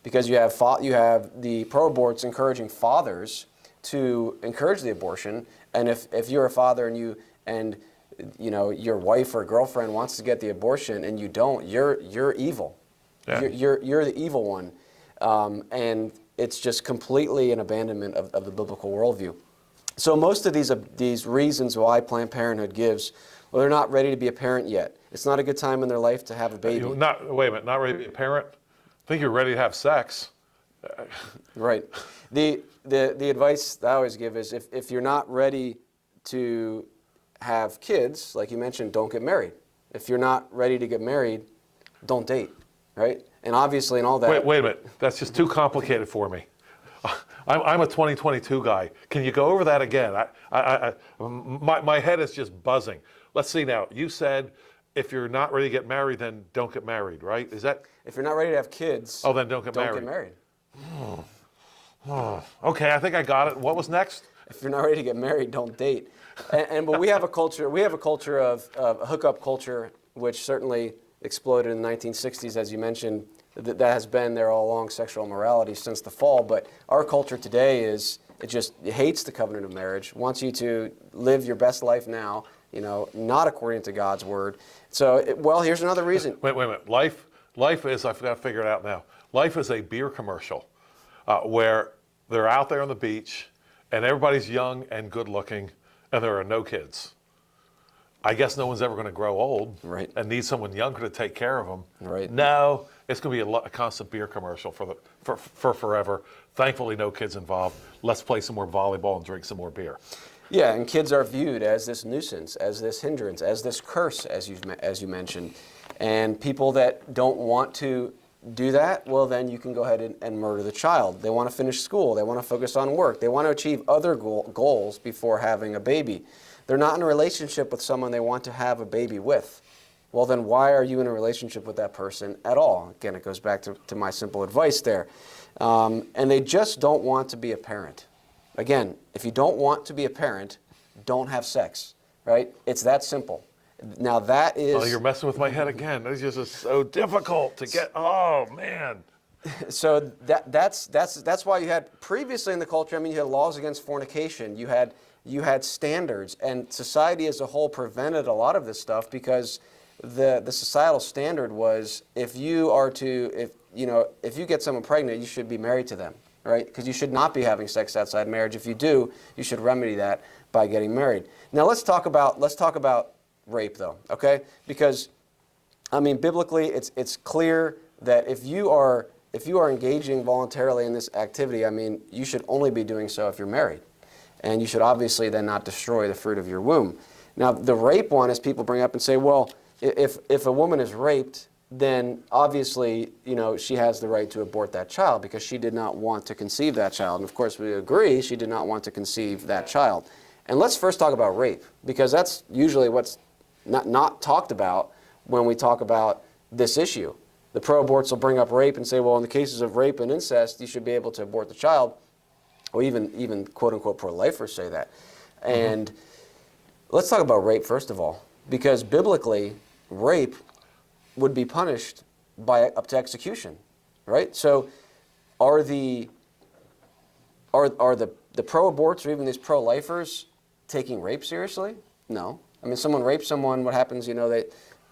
because you have the pro-aborts encouraging fathers to encourage the abortion. And if you're a father and your wife or girlfriend wants to get the abortion and you don't, you're evil. Yeah. You're the evil one. And it's just completely an abandonment of the biblical worldview. So most of these reasons why Planned Parenthood gives, well, they're not ready to be a parent yet. It's not a good time in their life to have a baby. Wait a minute, not ready to be a parent? I think you're ready to have sex. Right. The advice that I always give is if you're not ready to have kids, like you mentioned, don't get married. If you're not ready to get married, don't date, right? And obviously in all that... Wait a minute. That's just too complicated for me. I'm a 2022 guy. Can you go over that again? My head is just buzzing. Let's see now. You said if you're not ready to get married, then don't get married, right? Is that... If you're not ready to have kids... Oh, then don't get married. Okay, I think I got it. What was next? If you're not ready to get married, don't date. But we have a culture of hookup culture, which certainly exploded in the 1960s, as you mentioned. That has been there all along, sexual immorality since the fall. But our culture today it hates the covenant of marriage, wants you to live your best life now, not according to God's word. So, here's another reason. Wait a minute. Life is, I've got to figure it out now. Life is a beer commercial where they're out there on the beach and everybody's young and good looking and there are no kids. I guess no one's ever going to grow old and need someone younger to take care of them. Right. No, it's going to be a constant beer commercial for forever. Thankfully, no kids involved. Let's play some more volleyball and drink some more beer. Yeah, and kids are viewed as this nuisance, as this hindrance, as this curse, as you mentioned. And people that don't want to do that, well, then you can go ahead and murder the child. They want to finish school. They want to focus on work. They want to achieve other goals before having a baby. They're not in a relationship with someone they want to have a baby with. Well, then why are you in a relationship with that person at all? Again, it goes back to my simple advice there. And they just don't want to be a parent. Again, if you don't want to be a parent, don't have sex, right? It's that simple. Now that is... Oh, you're messing with my head again. It's just so difficult to get... Oh, man. So that's why you had previously in the culture, you had laws against fornication. You had standards, and society as a whole prevented a lot of this stuff because the societal standard was if you get someone pregnant, you should be married to them, right? Because you should not be having sex outside marriage. If you do, you should remedy that by getting married. Now let's talk about rape, though, okay? Because biblically, it's clear that if you are engaging voluntarily in this activity, you should only be doing so if you're married. And you should obviously then not destroy the fruit of your womb. Now, the rape one is people bring up and say, well, if a woman is raped, then obviously, she has the right to abort that child because she did not want to conceive that child. And of course, we agree she did not want to conceive that child. And let's first talk about rape, because that's usually what's not talked about when we talk about this issue. The pro-aborts will bring up rape and say, well, in the cases of rape and incest, you should be able to abort the child. Or even quote-unquote pro-lifers say that. And let's talk about rape first of all, because biblically, rape would be punished by up to execution, right? So are the pro-aborts or even these pro-lifers taking rape seriously? No. Someone rapes someone, what happens, they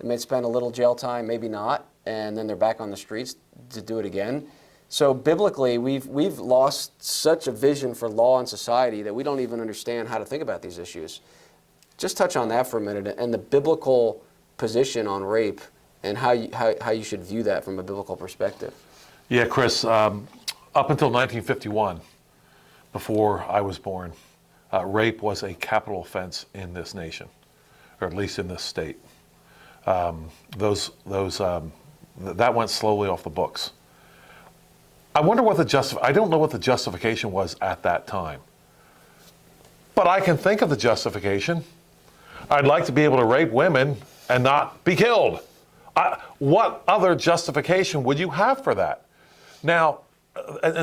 may spend a little jail time, maybe not, and then they're back on the streets to do it again. So biblically, we've lost such a vision for law and society that we don't even understand how to think about these issues. Just touch on that for a minute and the biblical position on rape and how you should view that from a biblical perspective. Yeah, Chris, up until 1951, before I was born, rape was a capital offense in this nation, or at least in this state. that went slowly off the books. I wonder what I don't know what the justification was at that time. But I can think of the justification. I'd like to be able to rape women and not be killed. What other justification would you have for that? Now,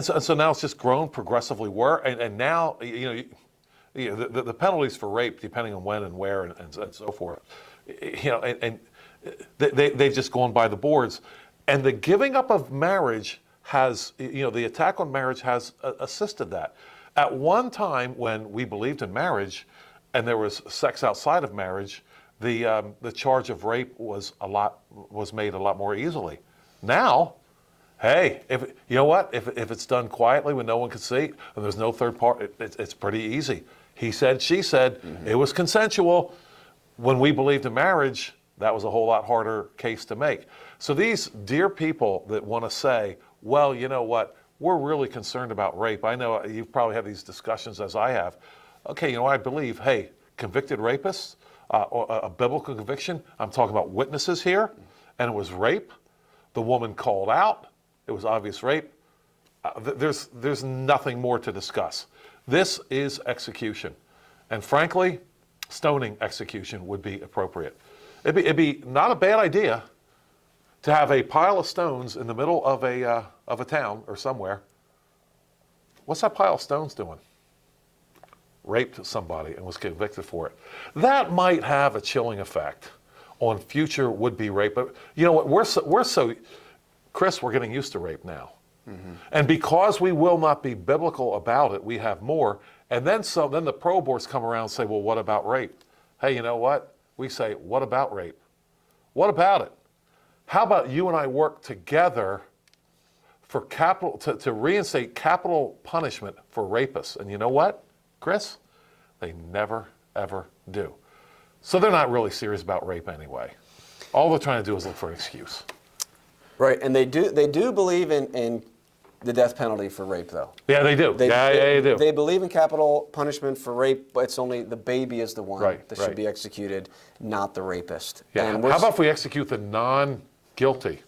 so now it's just grown progressively worse, and now the penalties for rape, depending on when and where and so forth, and they've just gone by the boards, and the giving up of marriage has, the attack on marriage has assisted that. At one time when we believed in marriage, and there was sex outside of marriage, the charge of rape was made a lot more easily. Now, hey, if it's done quietly when no one can see and there's no third party, it's pretty easy. He said, she said, It was consensual. When we believed in marriage, that was a whole lot harder case to make. So these dear people that want to say, well, you know what, we're really concerned about rape. I know you've probably had these discussions as I have. Okay, I believe, hey, convicted rapists, or a biblical conviction, I'm talking about witnesses here, and it was rape. The woman called out. It was obvious rape. There's nothing more to discuss. This is execution. And frankly, stoning execution would be appropriate. It'd be not a bad idea to have a pile of stones in the middle of a town or somewhere. What's that pile of stones doing? Raped somebody and was convicted for it. That might have a chilling effect on future would-be rape. But you know what? We're so Chris, we're getting used to rape now. Mm-hmm. And because we will not be biblical about it, we have more. And then the pro boards come around and say, well, what about rape? Hey, you know what? We say, what about rape? What about it? How about you and I work together for capital to reinstate capital punishment for rapists? And you know what, Chris? They never, ever do. So they're not really serious about rape anyway. All they're trying to do is look for an excuse. Right, and they do believe in the death penalty for rape, though. Yeah, they do. They do. They believe in capital punishment for rape, but it's only the baby is the one that should be executed, not the rapist. Yeah. And how about if we execute the non-guilty?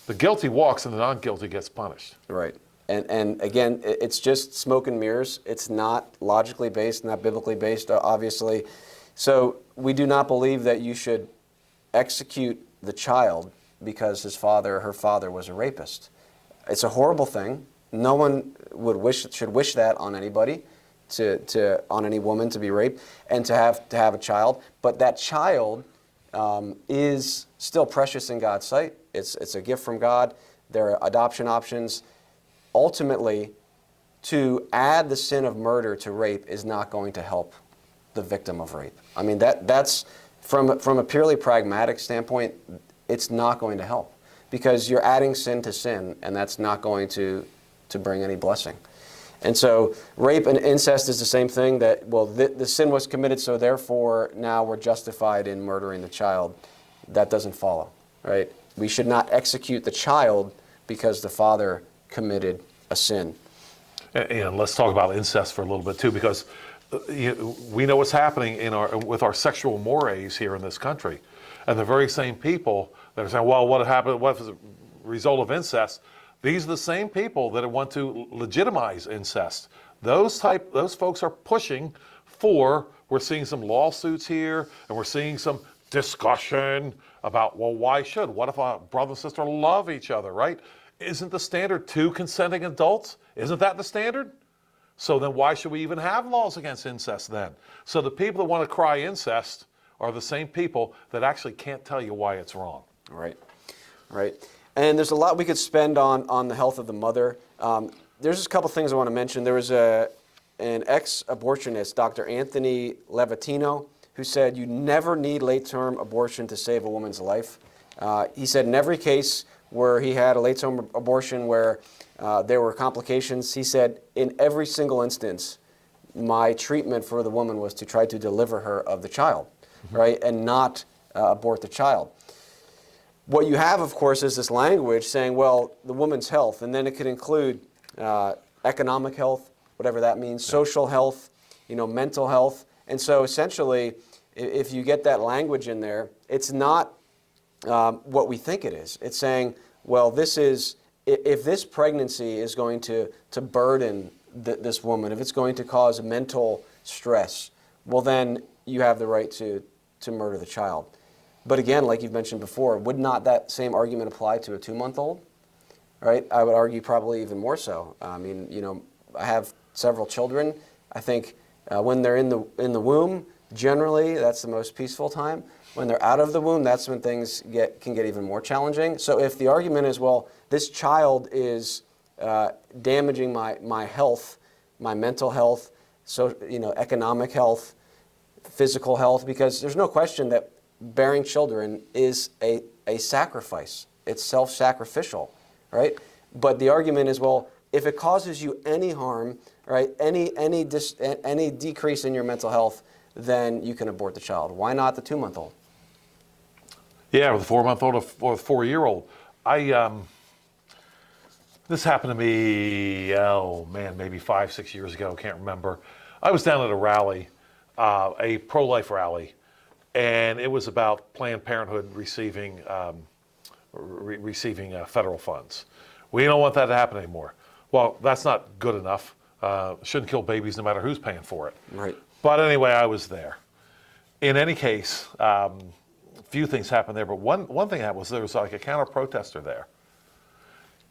The guilty walks and the non-guilty gets punished. Right. And again, it's just smoke and mirrors. It's not logically based, not biblically based, obviously. So we do not believe that you should execute the child because his father or her father was a rapist. It's a horrible thing. No one should wish that on anybody, on any woman to be raped and to have a child. But that child is still precious in God's sight. It's a gift from God. There are adoption options. Ultimately, to add the sin of murder to rape is not going to help the victim of rape. I mean, that's from a purely pragmatic standpoint, it's not going to help because you're adding sin to sin, and that's not going to bring any blessing. And so rape and incest is the same thing, that, well, the sin was committed, so therefore now we're justified in murdering the child. That doesn't follow, right? We should not execute the child because the father committed a sin. And let's talk about incest for a little bit too, because we know what's happening with our sexual mores here in this country. And the very same people that are saying, well, what happened? What was the result of incest? These are the same people that want to legitimize incest. Those folks are pushing for, we're seeing some lawsuits here, and we're seeing some discussion about, well, why should? What if a brother and sister love each other, right? Isn't the standard 2 consenting adults? Isn't that the standard? So then why should we even have laws against incest then? So the people that want to cry incest are the same people that actually can't tell you why it's wrong. Right, right. And there's a lot we could spend on the health of the mother. There's just a couple things I want to mention. There was an ex-abortionist, Dr. Anthony Levatino, who said you never need late-term abortion to save a woman's life. He said in every case where he had a late-term abortion where there were complications, he said in every single instance, my treatment for the woman was to try to deliver her of the child, right, and not abort the child. What you have, of course, is this language saying, well, the woman's health, and then it could include economic health, whatever that means, social health, mental health. And so essentially, if you get that language in there, it's not what we think it is. It's saying, well, if this pregnancy is going to burden this woman, if it's going to cause mental stress, well, then you have the right to murder the child. But again, like you've mentioned before, would not that same argument apply to a 2-month-old? Right? I would argue probably even more so. I mean, I have several children. I think when they're in the womb, generally that's the most peaceful time. When they're out of the womb, that's when things can get even more challenging. So if the argument is, well, this child is damaging my health, my mental health, so economic health, physical health, because there's no question that bearing children is a sacrifice. It's self-sacrificial, right? But the argument is, well, if it causes you any harm, right, any decrease in your mental health, then you can abort the child. Why not the 2-month-old? Yeah, with a 4-month-old or a 4-year-old. This happened to me, maybe 5-6 years ago, can't remember. I was down at a rally, a pro-life rally, and it was about Planned Parenthood receiving federal funds. We don't want that to happen anymore. Well, that's not good enough. Shouldn't kill babies no matter who's paying for it. Right. But anyway, I was there. In any case, few things happened there, but one thing happened was there was like a counter-protester there.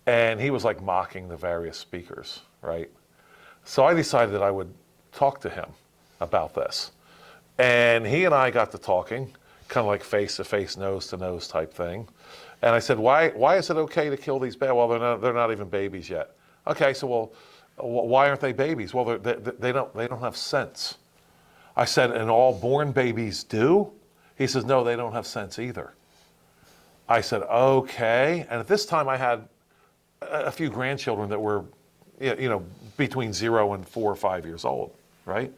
And he was like mocking the various speakers, right? So I decided that I would talk to him about this. And he and I got to talking, kind of like face-to-face, nose-to-nose type thing. And I said, why is it okay to kill these babies? Well, they're not even babies yet. Okay, so well, why aren't they babies? Well, they don't have sense. I said, and all born babies do? He says, no, they don't have sense either. I said, okay. And at this time I had a few grandchildren that were, between 0 and 4 or 5 years old, right?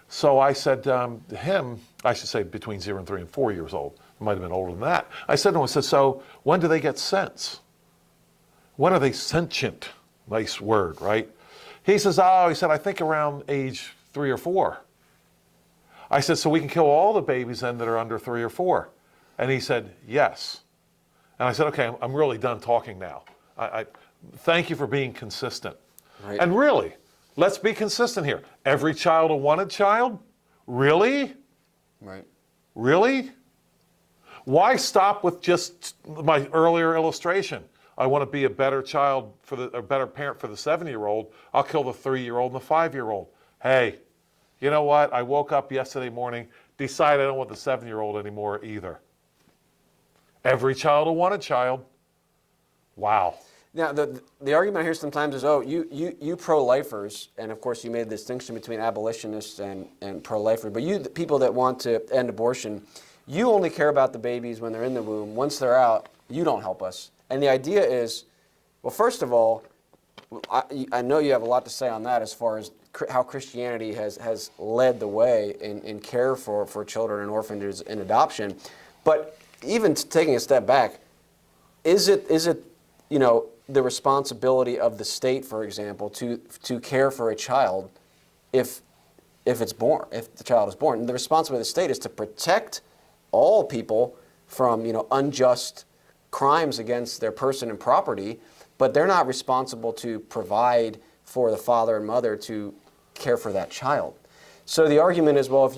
So I said to him, I should say between 0 and 3 and 4 years old. It might have been older than that. I said to him, so when do they get sense? When are they sentient? Nice word, right? He says, I think around age 3 or 4. I said, so we can kill all the babies then that are under 3 or 4? And he said, yes. And I said, okay, I'm really done talking now. I thank you for being consistent. Right. And really, let's be consistent here. Every child a wanted child? Really? Right. Really? Why stop with just my earlier illustration? I want to be a better child a better parent for the 7-year-old. I'll kill the 3-year-old and the 5-year-old. Hey, you know what? I woke up yesterday morning, decided I don't want the 7-year-old anymore either. Every child a wanted child. Wow. Now, the argument I hear sometimes is, you pro-lifers, and of course you made the distinction between abolitionists and pro-lifers, but the people that want to end abortion, you only care about the babies when they're in the womb. Once they're out, you don't help us. And the idea is, well, first of all, I know you have a lot to say on that as far as how Christianity has led the way in care for children and orphanages in adoption. But even taking a step back, is it the responsibility of the state, for example, to care for a child if the child is born? And the responsibility of the state is to protect all people from unjust crimes against their person and property, but they're not responsible to provide for the father and mother to care for that child. So the argument is, well, if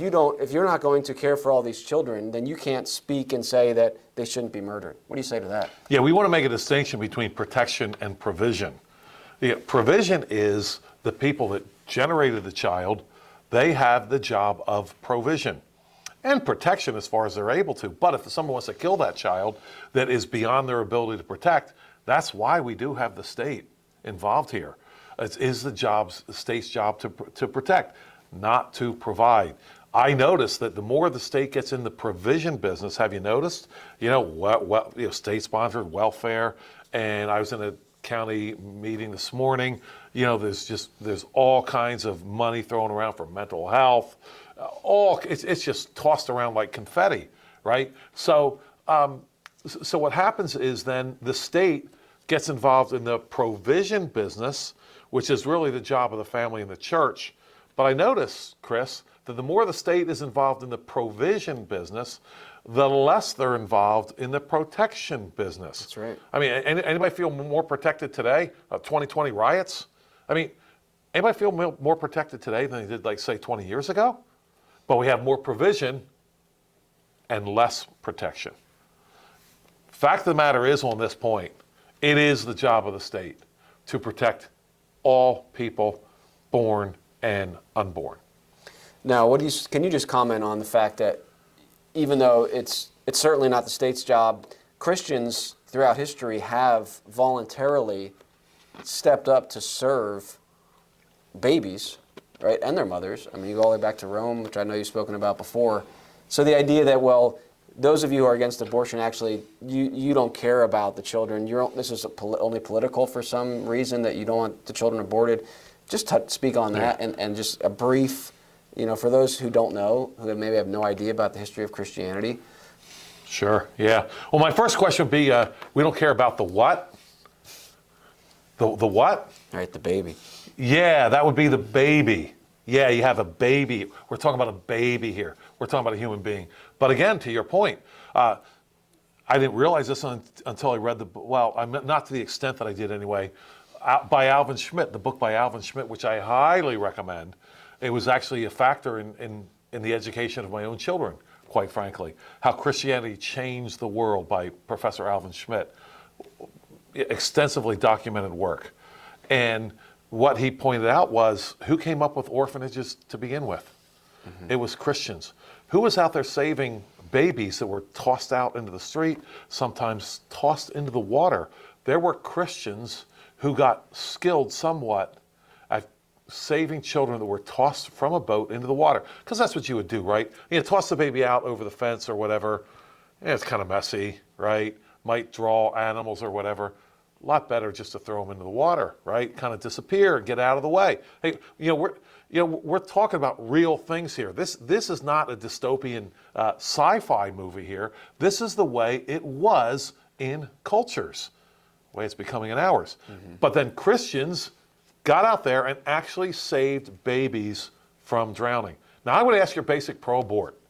you're not going to care for all these children, then you can't speak and say that they shouldn't be murdered. What do you say to that? Yeah, we want to make a distinction between protection and provision. Provision is the people that generated the child, they have the job of provision. And protection as far as they're able to. But if someone wants to kill that child that is beyond their ability to protect, that's why we do have the state involved here. It is the state's job to protect, not to provide. I noticed that the more the state gets in the provision business, have you noticed? State-sponsored welfare, and I was in a county meeting this morning. There's all kinds of money thrown around for mental health. It's just tossed around like confetti, right? So what happens is then the state gets involved in the provision business, which is really the job of the family and the church. But I notice, Chris, that the more the state is involved in the provision business, the less they're involved in the protection business. That's right. I mean, anybody feel more protected today? 2020 riots? I mean, anybody feel more protected today than they did, like, say, 20 years ago? But we have more provision and less protection. Fact of the matter is, on this point, it is the job of the state to protect all people, born and unborn. Now, can you just comment on the fact that even though it's certainly not the state's job, Christians throughout history have voluntarily stepped up to serve babies, right, and their mothers. I mean, you go all the way back to Rome, which I know you've spoken about before. So the idea that, well, those of you who are against abortion, actually, you don't care about the children. This is only political for some reason, that you don't want the children aborted. Just speak on that, and just a brief, for those who don't know, who maybe have no idea about the history of Christianity. Sure, yeah. Well, my first question would be, we don't care about the what? The what? All right, the baby. Yeah, that would be the baby. Yeah, you have a baby. We're talking about a baby here. We're talking about a human being. But again, to your point, I didn't realize this until I read not to the extent that I did anyway, by Alvin Schmidt, the book by Alvin Schmidt, which I highly recommend. It was actually a factor in the education of my own children, quite frankly. How Christianity Changed the World by Professor Alvin Schmidt. Extensively documented work. And what he pointed out was, who came up with orphanages to begin with? Mm-hmm. It was Christians. Who was out there saving babies that were tossed out into the street, sometimes tossed into the water? There were Christians who got skilled somewhat at saving children that were tossed from a boat into the water. Because that's what you would do, right? Toss the baby out over the fence or whatever. It's kind of messy, right? Might draw animals or whatever. A lot better just to throw them into the water, right? Kind of disappear, get out of the way. Hey, we're talking about real things here. This is not a dystopian sci-fi movie here. This is the way it was in cultures, the way it's becoming in ours. Mm-hmm. But then Christians got out there and actually saved babies from drowning. Now, I would ask your basic pro-abort,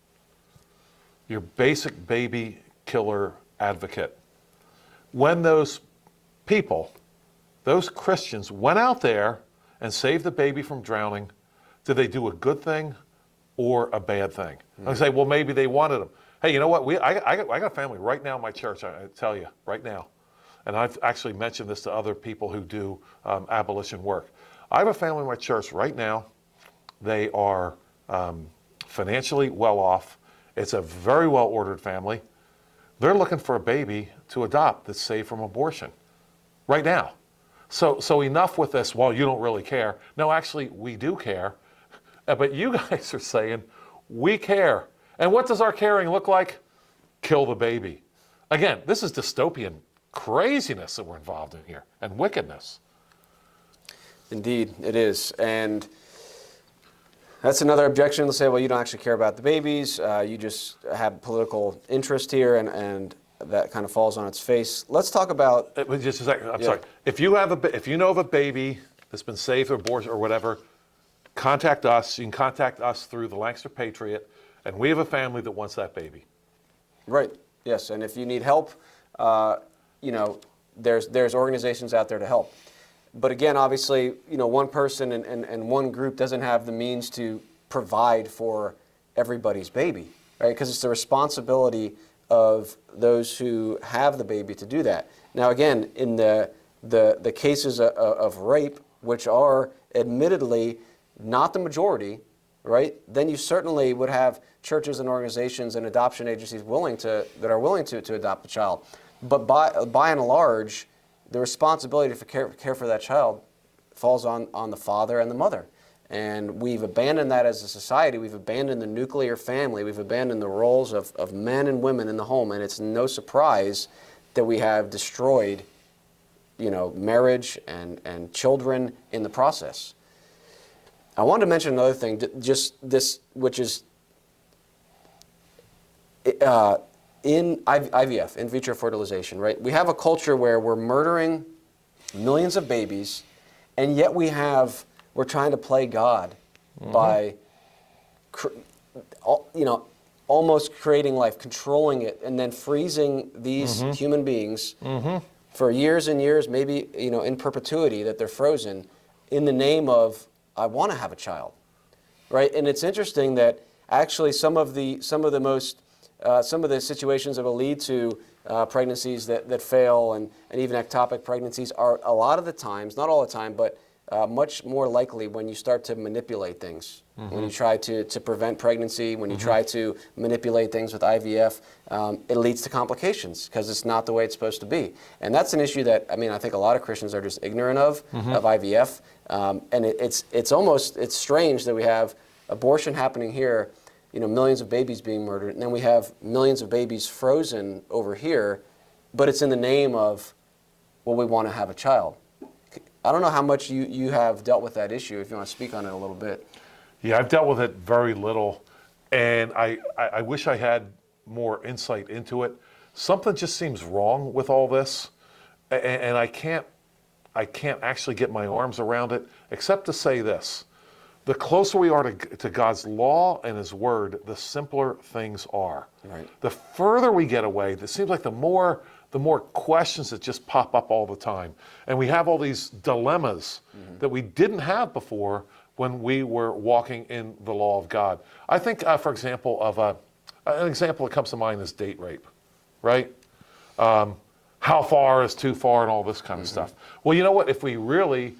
your basic baby killer advocate, when those people, those Christians, went out there and saved the baby from drowning, did they do a good thing or a bad thing? Mm-hmm. I say, well, maybe they wanted them. Hey, you know what? I got a family right now in my church, I tell you, right now. And I've actually mentioned this to other people who do abolition work. I have a family in my church right now. They are financially well off. It's a very well-ordered family. They're looking for a baby to adopt that's safe from abortion right now. So enough with this, well, you don't really care. No, actually, we do care. But you guys are saying, we care. And what does our caring look like? Kill the baby. Again, this is dystopian craziness that we're involved in here, and wickedness. Indeed, it is. And that's another objection. They'll say, well, you don't actually care about the babies. You just have political interest here, and that kind of falls on its face. Let's talk about... Just a second. I'm sorry. If you know of a baby that's been saved or abortion or whatever, contact us. You can contact us through the Lancaster Patriot, and we have a family that wants that baby. Right. Yes. And if you need help, there's organizations out there to help. But again, obviously, one person and one group doesn't have the means to provide for everybody's baby, right? Because it's the responsibility of those who have the baby to do that. Now, again, in the cases of rape, which are admittedly not the majority, right? Then you certainly would have churches and organizations and adoption agencies that are willing to adopt the child. But by and large, the responsibility to care for that child falls on the father and the mother. And we've abandoned that as a society. We've abandoned the nuclear family. We've abandoned the roles of men and women in the home. And it's no surprise that we have destroyed, marriage and children in the process. I wanted to mention another thing, just this, which is in IVF, in vitro fertilization, right? We have a culture where we're murdering millions of babies, and yet we're trying to play God by, almost creating life, controlling it, and then freezing these human beings for years and years, maybe in perpetuity, that they're frozen in the name of I want to have a child, right? And it's interesting that actually some of the situations that will lead to pregnancies that fail and even ectopic pregnancies are a lot of the times, not all the time, but much more likely when you start to manipulate things. When you try to prevent pregnancy, when you try to manipulate things with IVF, it leads to complications because it's not the way it's supposed to be. And that's an issue that, I think a lot of Christians are just ignorant of IVF. And it's strange that we have abortion happening here, millions of babies being murdered, and then we have millions of babies frozen over here, but it's in the name of, well, we want to have a child. I don't know how much you have dealt with that issue, if you want to speak on it a little bit. Yeah, I've dealt with it very little, and I wish I had more insight into it. Something just seems wrong with all this, and I can't actually get my arms around it, except to say this. The closer we are to God's law and His Word, the simpler things are. Right. The further we get away, it seems like the more questions that just pop up all the time. And we have all these dilemmas that we didn't have before when we were walking in the law of God. I think, for example, an example that comes to mind is date rape, right? How far is too far and all this kind of stuff. Well, you know what? If we really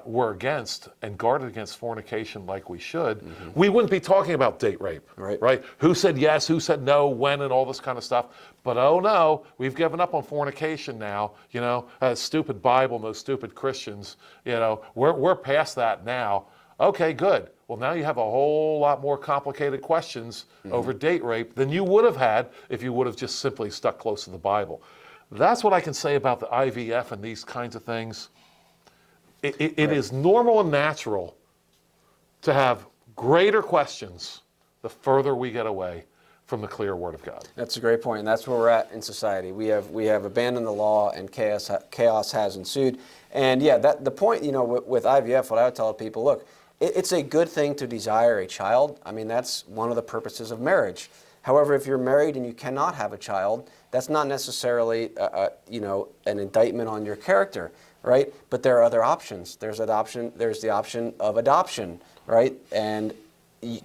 were against and guarded against fornication like we should, we wouldn't be talking about date rape, right? Who said yes, who said no, when, and all this kind of stuff. But oh no, we've given up on fornication now, stupid Bible, no stupid Christians, we're past that now. Okay, good. Well, now you have a whole lot more complicated questions over date rape than you would have had if you would have just simply stuck close to the Bible. That's what I can say about the IVF and these kinds of things. It is normal and natural to have greater questions the further we get away from the clear Word of God. That's a great point, and that's where we're at in society. We have abandoned the law, and chaos has ensued. And yeah, the point, with IVF, what I would tell people, look, it's a good thing to desire a child. That's one of the purposes of marriage. However, if you're married and you cannot have a child, that's not necessarily, an indictment on your character, right? But there are other options. There's adoption. There's the option of adoption, right? And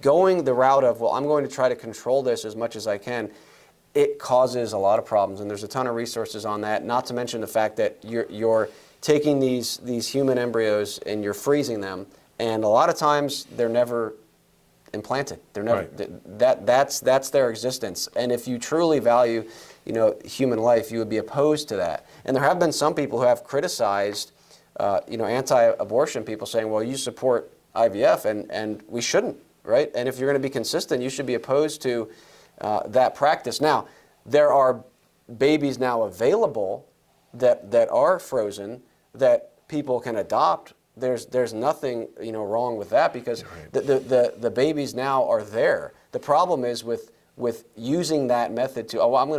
going the route of, well, I'm going to try to control this as much as I can, it causes a lot of problems. And there's a ton of resources on that. Not to mention the fact that you're taking these human embryos and you're freezing them, and a lot of times they're never implanted. They're never that's their existence. And if you truly value, human life, you would be opposed to that. And there have been some people who have criticized, anti-abortion people, saying, well, you support IVF, and we shouldn't, right? And if you're going to be consistent, you should be opposed to that practice. Now, there are babies now available that are frozen that people can adopt. There's nothing wrong with that, because the babies now are there. The problem is with using that method to, I'm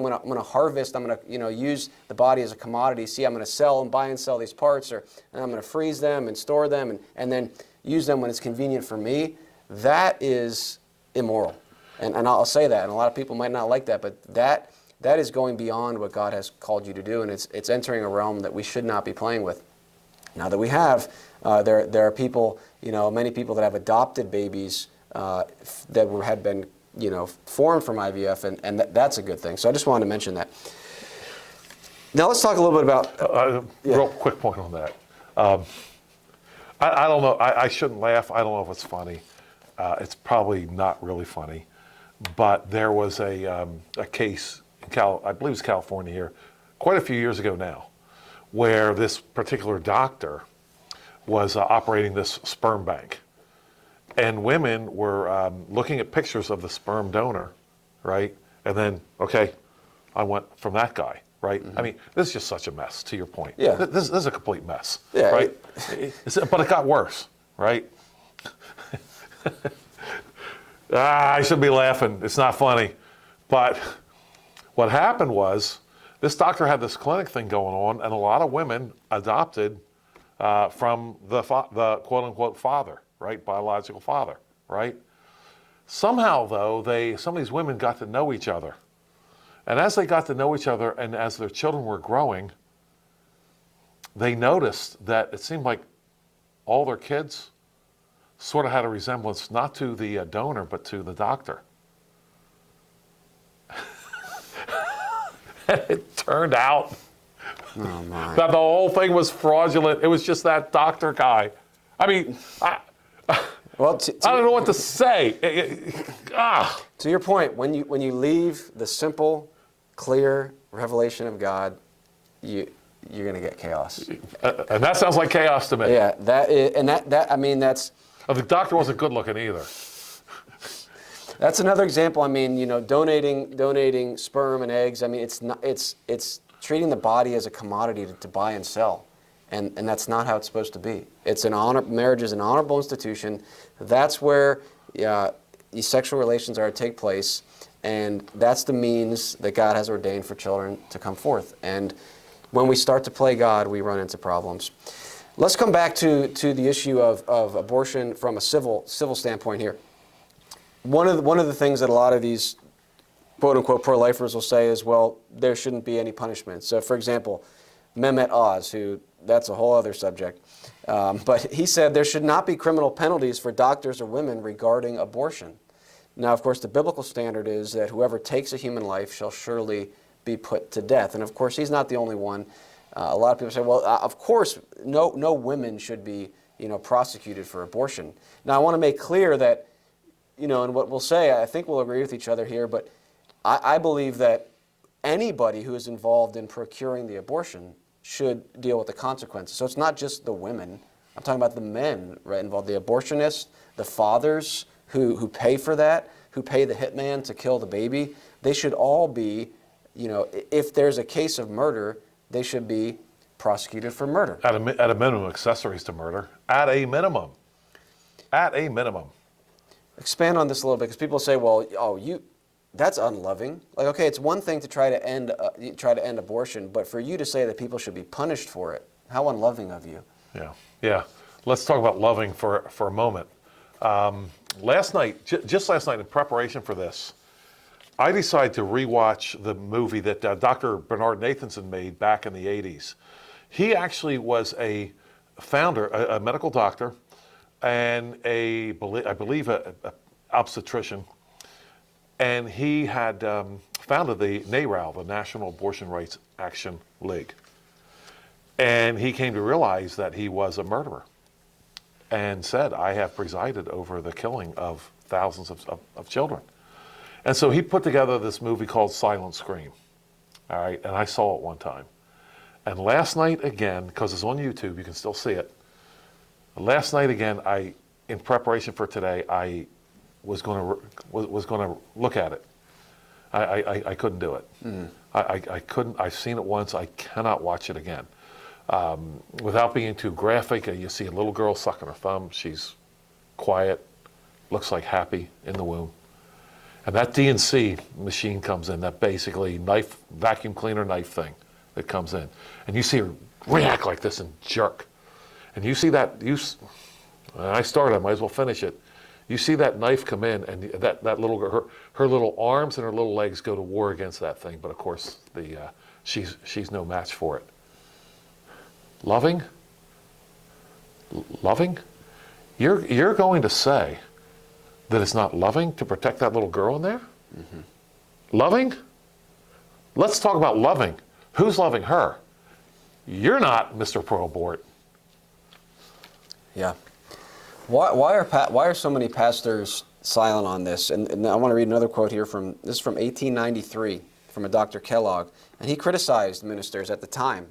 gonna harvest, I'm gonna use the body as a commodity. See, I'm gonna buy and sell these parts, and I'm gonna freeze them and store them and then use them when it's convenient for me. That is immoral, and I'll say that. And a lot of people might not like that, but that is going beyond what God has called you to do, and it's entering a realm that we should not be playing with. Now that we have, there are people, many people that have adopted babies that had been, formed from IVF, and that's a good thing. So I just wanted to mention that. Now let's talk a little bit about... Real quick point on that. I don't know. I shouldn't laugh. I don't know if it's funny. It's probably not really funny. But there was a case in I believe it was California here, quite a few years ago now, where this particular doctor was operating this sperm bank. And women were looking at pictures of the sperm donor, right? And then, okay, I want from that guy, right? This is just such a mess, to your point. Yeah. This is a complete mess, yeah, right? But it got worse, right? I should be laughing. It's not funny. But what happened was, this doctor had this clinic thing going on, and a lot of women adopted from the quote-unquote father, right? Biological father, right? Somehow, though, some of these women got to know each other. And as they got to know each other and as their children were growing, they noticed that it seemed like all their kids sort of had a resemblance not to the donor, but to the doctor. And it turned out that the whole thing was fraudulent. It was just that doctor guy. I mean, I don't know what to say. To your point, when you leave the simple, clear revelation of God, you're going to get chaos. And that sounds like chaos to me. Yeah, that's. Oh, the doctor wasn't good looking either. That's another example. I mean, donating sperm and eggs. I mean, it's treating the body as a commodity to buy and sell, and that's not how it's supposed to be. Marriage is an honorable institution. That's where these sexual relations are to take place, and that's the means that God has ordained for children to come forth. And when we start to play God, we run into problems. Let's come back to the issue of abortion from a civil standpoint here. One of the things that a lot of these quote-unquote pro-lifers will say is, well, there shouldn't be any punishment. So, for example, Mehmet Oz, that's a whole other subject, but he said there should not be criminal penalties for doctors or women regarding abortion. Now, of course, the biblical standard is that whoever takes a human life shall surely be put to death. And, of course, he's not the only one. A lot of people say, well, of course, no women should be, prosecuted for abortion. Now, I want to make clear that, and what we'll say, I think we'll agree with each other here, but I believe that anybody who is involved in procuring the abortion should deal with the consequences. So it's not just the women. I'm talking about the men, right, involved, the abortionists, the fathers who pay for that, who pay the hitman to kill the baby. They should all be, if there's a case of murder, they should be prosecuted for murder. At a minimum, accessories to murder. At a minimum. Expand on this a little bit, because people say, well, that's unloving. Like, okay, it's one thing to try to end abortion, but for you to say that people should be punished for it, how unloving of you. Yeah. Let's talk about loving for a moment. Last night, just last night in preparation for this, I decided to rewatch the movie that Dr. Bernard Nathanson made back in the 80s. He actually was a founder, a medical doctor, and I believe a obstetrician, and he had founded the NARAL, the National Abortion Rights Action League. And he came to realize that he was a murderer and said, I have presided over the killing of thousands of children. And so he put together this movie called Silent Scream, all right, and I saw it one time. And last night again, because it's on YouTube, you can still see it. Last night again, in preparation for today, I was going to look at it. I couldn't do it. I couldn't. I've seen it once. I cannot watch it again. Without being too graphic, you see a little girl sucking her thumb. She's quiet, looks like happy in the womb. And that DNC machine comes in, that basically vacuum cleaner knife thing that comes in. And you see her react like this and jerk. And you see that, I started, I might as well finish it. You see that knife come in, and that little girl, her little arms and her little legs go to war against that thing. But of course, she's no match for it. Loving? You're going to say that it's not loving to protect that little girl in there? Mm-hmm. Loving? Let's talk about loving. Who's loving her? You're not, Mr. Pro-Abort. Yeah. Why are so many pastors silent on this? And I want to read another quote here from 1893 from a Dr. Kellogg, and he criticized ministers at the time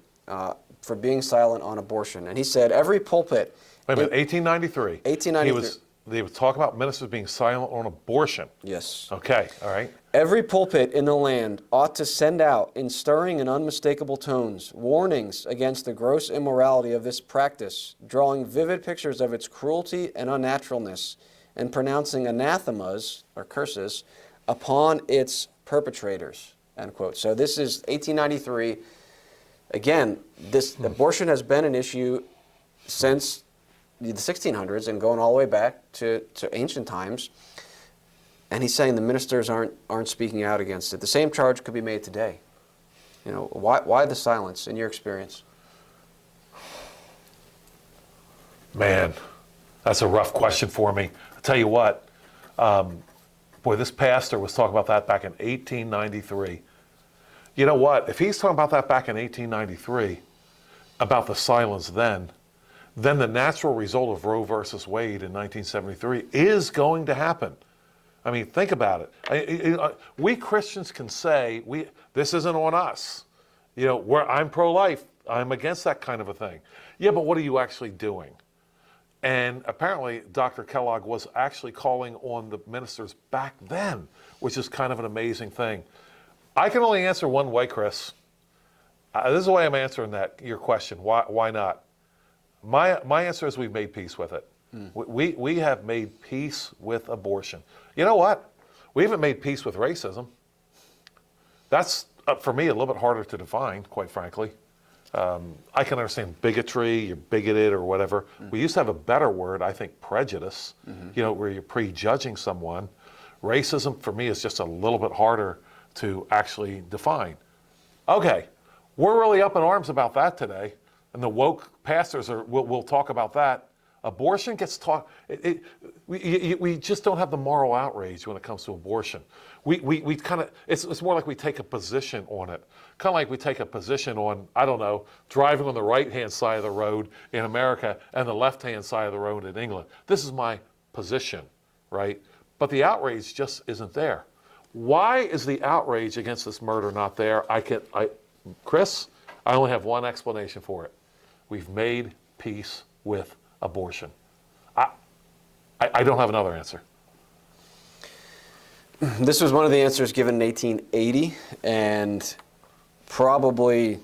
for being silent on abortion. And he said, every pulpit... Wait a minute, 1893. 1893. They would talk about ministers being silent on abortion. Yes. Okay, all right. Every pulpit in the land ought to send out, in stirring and unmistakable tones, warnings against the gross immorality of this practice, drawing vivid pictures of its cruelty and unnaturalness, and pronouncing anathemas, or curses, upon its perpetrators, end quote. So this is 1893. Again, this abortion has been an issue since the 1600s and going all the way back to ancient times. and he's saying the ministers aren't speaking out against it. The same charge could be made today. You know, why the silence in your experience? Man, that's a rough question for me. I'll tell you what, boy, this pastor was talking about that back in 1893. You know what? If he's talking about that back in 1893, about the silence then the natural result of Roe versus Wade in 1973 is going to happen. I mean, think about it. We Christians can say, this isn't on us. You know, I'm pro-life. I'm against that kind of a thing. Yeah, but what are you actually doing? And apparently, Dr. Kellogg was actually calling on the ministers back then, which is kind of an amazing thing. I can only answer one way, Chris. This is the way I'm answering your question. Why not? My answer is we've made peace with it. We have made peace with abortion. You know what? We haven't made peace with racism. That's, for me, a little bit harder to define, quite frankly. I can understand bigotry, you're bigoted or whatever. We used to have a better word, I think, prejudice, you know, where you're prejudging someone. Racism, for me, is just a little bit harder to actually define. Okay, we're really up in arms about that today, and the woke pastors will talk about that. Abortion gets talked. We just don't have the moral outrage when it comes to abortion. We kind of, it's more like we take a position on it. Kind of like we take a position on, I don't know, driving on the right-hand side of the road in America and the left-hand side of the road in England. This is my position, right? But the outrage just isn't there. Why is the outrage against this murder not there? Chris, I only have one explanation for it. We've made peace with abortion. I don't have another answer. This was one of the answers given in 1880, and probably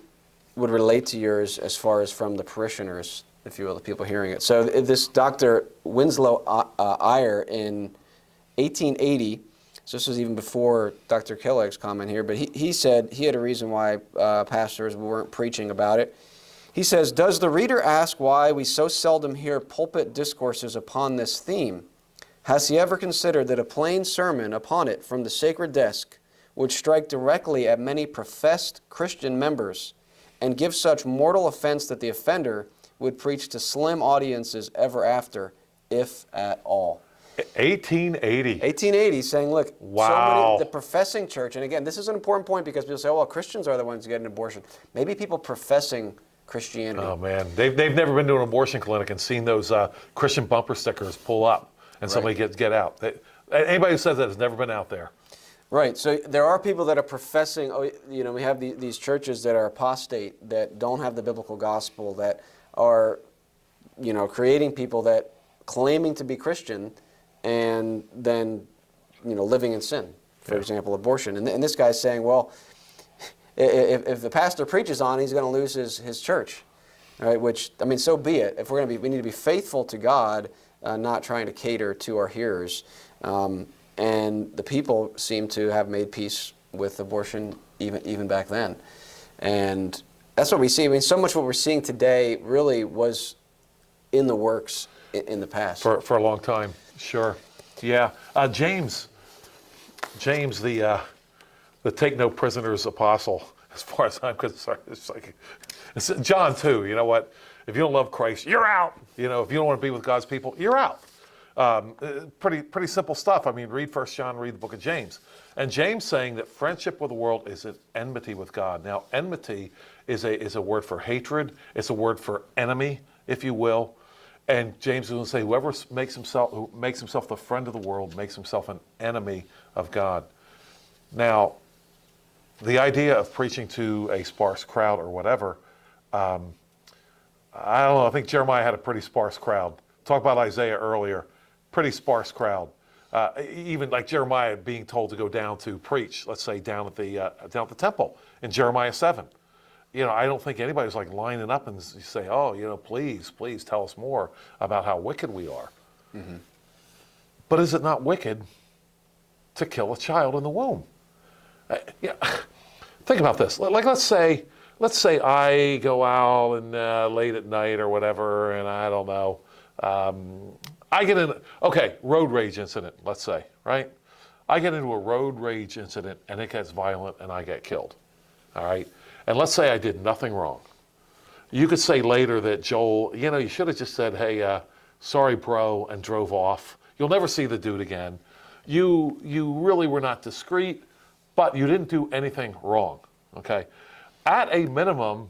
would relate to yours as far as from the parishioners, if you will, the people hearing it. So this Dr. Winslow Iyer in 1880, so this was even before Dr. Kellogg's comment here, but he said he had a reason why pastors weren't preaching about it. He says, "Does the reader ask why we so seldom hear pulpit discourses upon this theme? Has he ever considered that a plain sermon upon it from the sacred desk would strike directly at many professed Christian members and give such mortal offense that the offender would preach to slim audiences ever after, if at all?" 1880. 1880, saying, look, wow. So many, the professing church, and again, this is an important point because people say, oh, well, Christians are the ones getting an abortion. Maybe people professing Christianity. Oh, man. They've never been to an abortion clinic and seen those Christian bumper stickers pull up and somebody get out. Anybody who says that has never been out there. Right. So there are people that are professing, oh, you know, we have these churches that are apostate, that don't have the biblical gospel, that are, you know, creating people that claiming to be Christian and then, you know, living in sin, for example, abortion. And this guy's saying, well, if the pastor preaches on it, he's going to lose his church, right? Which, I mean, so be it. If we need to be faithful to God, not trying to cater to our hearers. And the people seem to have made peace with abortion even back then. And that's what we see. I mean, so much what we're seeing today really was in the works in the past. For a long time, sure. Yeah. James, the take no prisoners apostle, as far as I'm concerned. It's John too. You know what? If you don't love Christ, you're out. You know, if you don't want to be with God's people, you're out. Pretty simple stuff. I mean, read 1 John, read the book of James. And James saying that friendship with the world is an enmity with God. Now, enmity is a word for hatred. It's a word for enemy, if you will. And James is going to say, whoever makes himself the friend of the world makes himself an enemy of God. Now, the idea of preaching to a sparse crowd or whatever, I don't know, I think Jeremiah had a pretty sparse crowd. Talk about Isaiah earlier, pretty sparse crowd. Even like Jeremiah being told to go down to preach, let's say down at the temple in Jeremiah 7. You know, I don't think anybody was like lining up and say, oh, you know, please tell us more about how wicked we are. Mm-hmm. But is it not wicked to kill a child in the womb? Yeah, think about this. Like, let's say I go out and late at night or whatever, and I don't know. I get in, road rage incident, let's say, right? I get into a road rage incident and it gets violent and I get killed, all right? And let's say I did nothing wrong. You could say later that, Joel, you should have just said, hey, sorry, bro, and drove off. You'll never see the dude again. You really were not discreet, but you didn't do anything wrong, okay? At a minimum,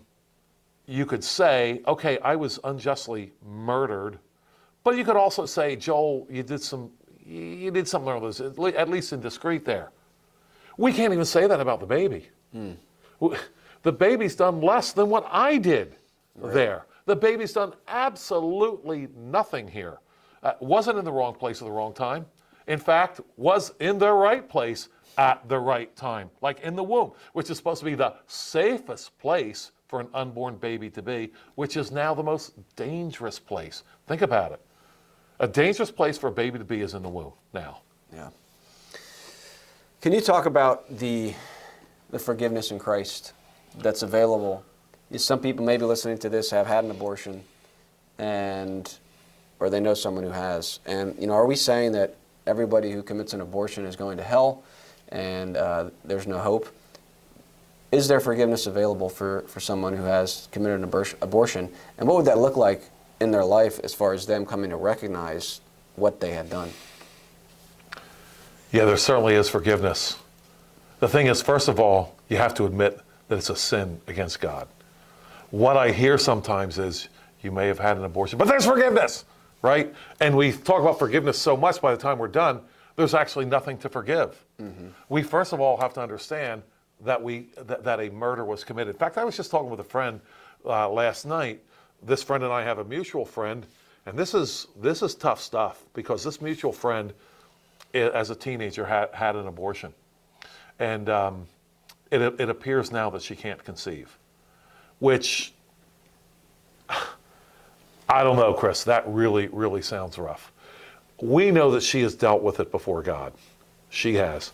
you could say, okay, I was unjustly murdered, but you could also say, Joel, you did something wrong, at least indiscreet there. We can't even say that about the baby. The baby's done less than what I did there. The baby's done absolutely nothing here. Wasn't in the wrong place at the wrong time. In fact, was in the right place at the right time, like in the womb, which is supposed to be the safest place for an unborn baby to be, which is now the most dangerous place. Think about it. A dangerous place for a baby to be is in the womb now. Yeah. Can you talk about the forgiveness in Christ that's available? Some people maybe listening to this have had an abortion, or they know someone who has. And are we saying that everybody who commits an abortion is going to hell and there's no hope? Is there forgiveness available for someone who has committed an abortion? And what would that look like in their life as far as them coming to recognize what they had done? Yeah, there certainly is forgiveness. The thing is, first of all, you have to admit that it's a sin against God. What I hear sometimes is, you may have had an abortion, but there's forgiveness, right? And we talk about forgiveness so much, by the time we're done, there's actually nothing to forgive. Mm-hmm. We first of all have to understand that that a murder was committed. In fact, I was just talking with a friend last night. This friend and I have a mutual friend, and this is tough stuff, because this mutual friend, as a teenager, had an abortion, and it appears now that she can't conceive, which, I don't know, Chris, that really, really sounds rough. We know that she has dealt with it before God. She has.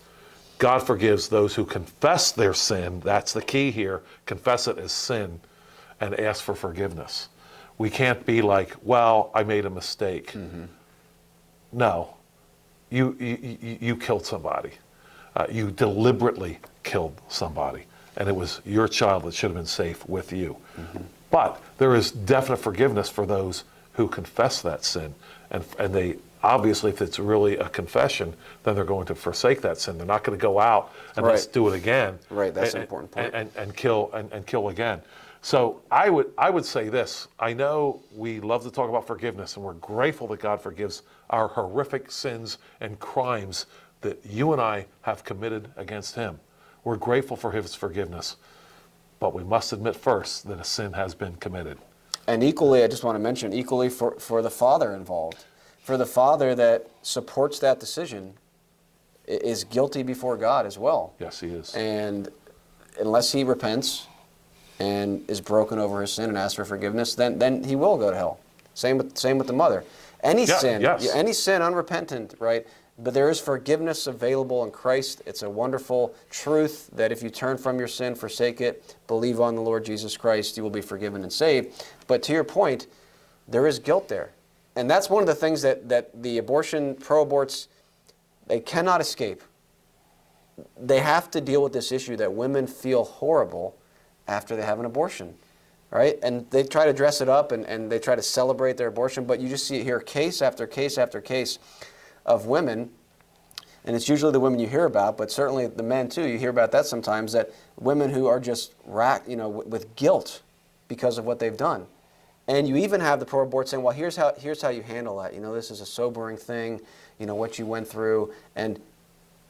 God forgives those who confess their sin. That's the key here. Confess it as sin and ask for forgiveness. We can't be like, well, I made a mistake. Mm-hmm. No, you killed somebody. You deliberately killed somebody, and it was your child that should have been safe with you. Mm-hmm. But there is definite forgiveness for those who confess that sin, and they obviously, if it's really a confession, then they're going to forsake that sin. They're not going to go out and let's do it again. Right, that's an important point. And kill again. So I would say this. I know we love to talk about forgiveness, and we're grateful that God forgives our horrific sins and crimes that you and I have committed against him. We're grateful for his forgiveness, but we must admit first that a sin has been committed. And equally, I just want to mention, equally for the father involved. For the father that supports that decision is guilty before God as well. Yes, he is. And unless he repents and is broken over his sin and asks for forgiveness, then he will go to hell. Same with the mother. Any sin unrepentant, right? But there is forgiveness available in Christ. It's a wonderful truth that if you turn from your sin, forsake it, believe on the Lord Jesus Christ, you will be forgiven and saved. But to your point, there is guilt there. And that's one of the things that the pro-aborts, they cannot escape. They have to deal with this issue that women feel horrible after they have an abortion, right? And they try to dress it up and they try to celebrate their abortion, but you just see here case after case after case of women, and it's usually the women you hear about, but certainly the men too, you hear about that sometimes, that women who are just racked, with guilt because of what they've done. And you even have the pro-abort saying, well, here's how you handle that. This is a sobering thing, what you went through. And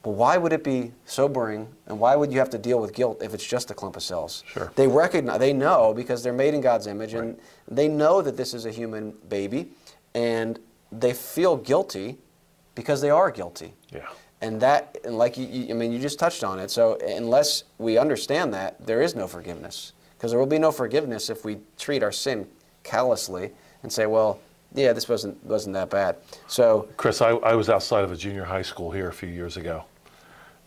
well, why would it be sobering, and why would you have to deal with guilt if it's just a clump of cells? Sure. They know, because they're made in God's image, and they know that this is a human baby, and they feel guilty because they are guilty. Yeah. And like you just touched on it. So unless we understand that, there is no forgiveness, because there will be no forgiveness if we treat our sin callously and say, well, yeah, this wasn't that bad. So, Chris, I was outside of a junior high school here a few years ago,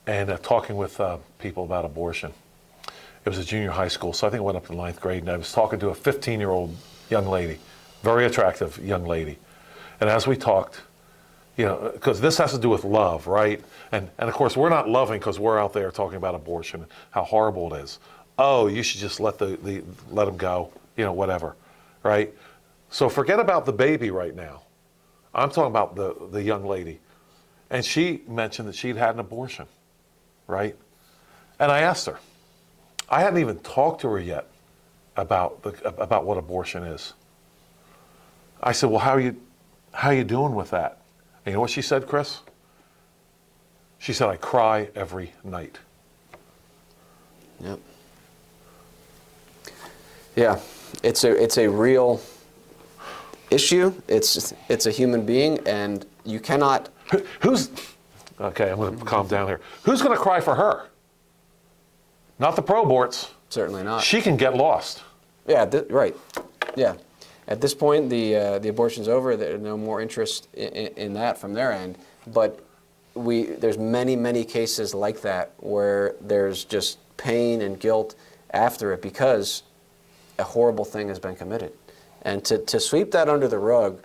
and talking with people about abortion. It was a junior high school, so I think I went up to 9th grade, and I was talking to a 15-year-old young lady, very attractive young lady. And as we talked, because this has to do with love, right? And of course, we're not loving because we're out there talking about abortion, how horrible it is. Oh, you should just let let them go, whatever, right? So forget about the baby right now. I'm talking about the young lady. And she mentioned that she'd had an abortion, right? And I asked her. I hadn't even talked to her yet about what abortion is. I said, well, how are you doing with that? And you know what she said, Chris? She said, I cry every night. Yep. Yeah, it's a real issue. It's a human being, and you cannot. Okay, I'm going to calm down here. Who's going to cry for her? Not the pro-aborts. Certainly not. She can get lost. Yeah, right. Yeah. At this point, the abortion's over. There's no more interest in that from their end. But there's many cases like that where there's just pain and guilt after it because a horrible thing has been committed. And to sweep that under the rug,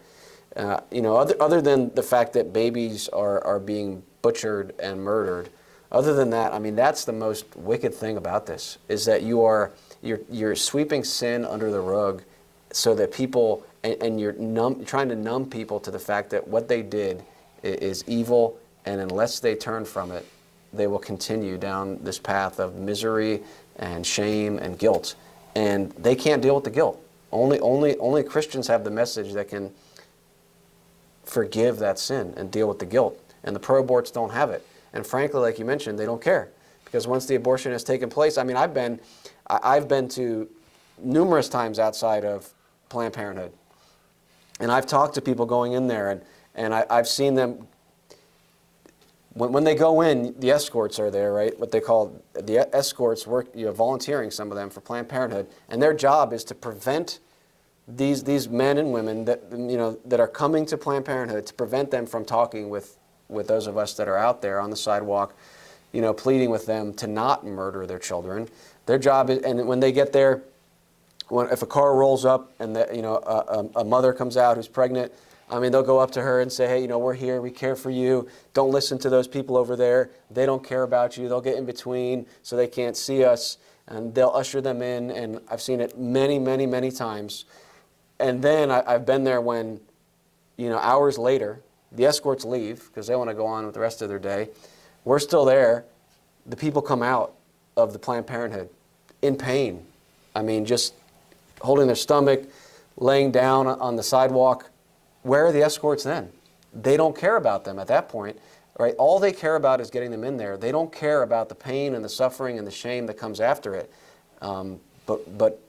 other than the fact that babies are being butchered and murdered, other than that, I mean, that's the most wicked thing about this, is that you're sweeping sin under the rug so that people, and you're trying to numb people to the fact that what they did is evil, and unless they turn from it, they will continue down this path of misery and shame and guilt. And they can't deal with the guilt. Only Christians have the message that can forgive that sin and deal with the guilt. And the pro-aborts don't have it. And frankly, like you mentioned, they don't care. Because once the abortion has taken place, I mean, I've been to numerous times outside of Planned Parenthood. And I've talked to people going in there, and I've seen them, when they go in, the escorts are there, right? What they call the escorts work, volunteering, some of them, for Planned Parenthood. And their job is to prevent these men and women that are coming to Planned Parenthood, to prevent them from talking with those of us that are out there on the sidewalk, pleading with them to not murder their children. Their job is, and when they get there, if a car rolls up and a mother comes out who's pregnant, I mean, they'll go up to her and say, hey, we're here, we care for you. Don't listen to those people over there. They don't care about you. They'll get in between so they can't see us, and they'll usher them in. And I've seen it many times. And then I've been there when, hours later, the escorts leave because they want to go on with the rest of their day. We're still there. The people come out of the Planned Parenthood in pain. I mean, just holding their stomach, laying down on the sidewalk. Where are the escorts then? They don't care about them at that point, right? All they care about is getting them in there. They don't care about the pain and the suffering and the shame that comes after it. But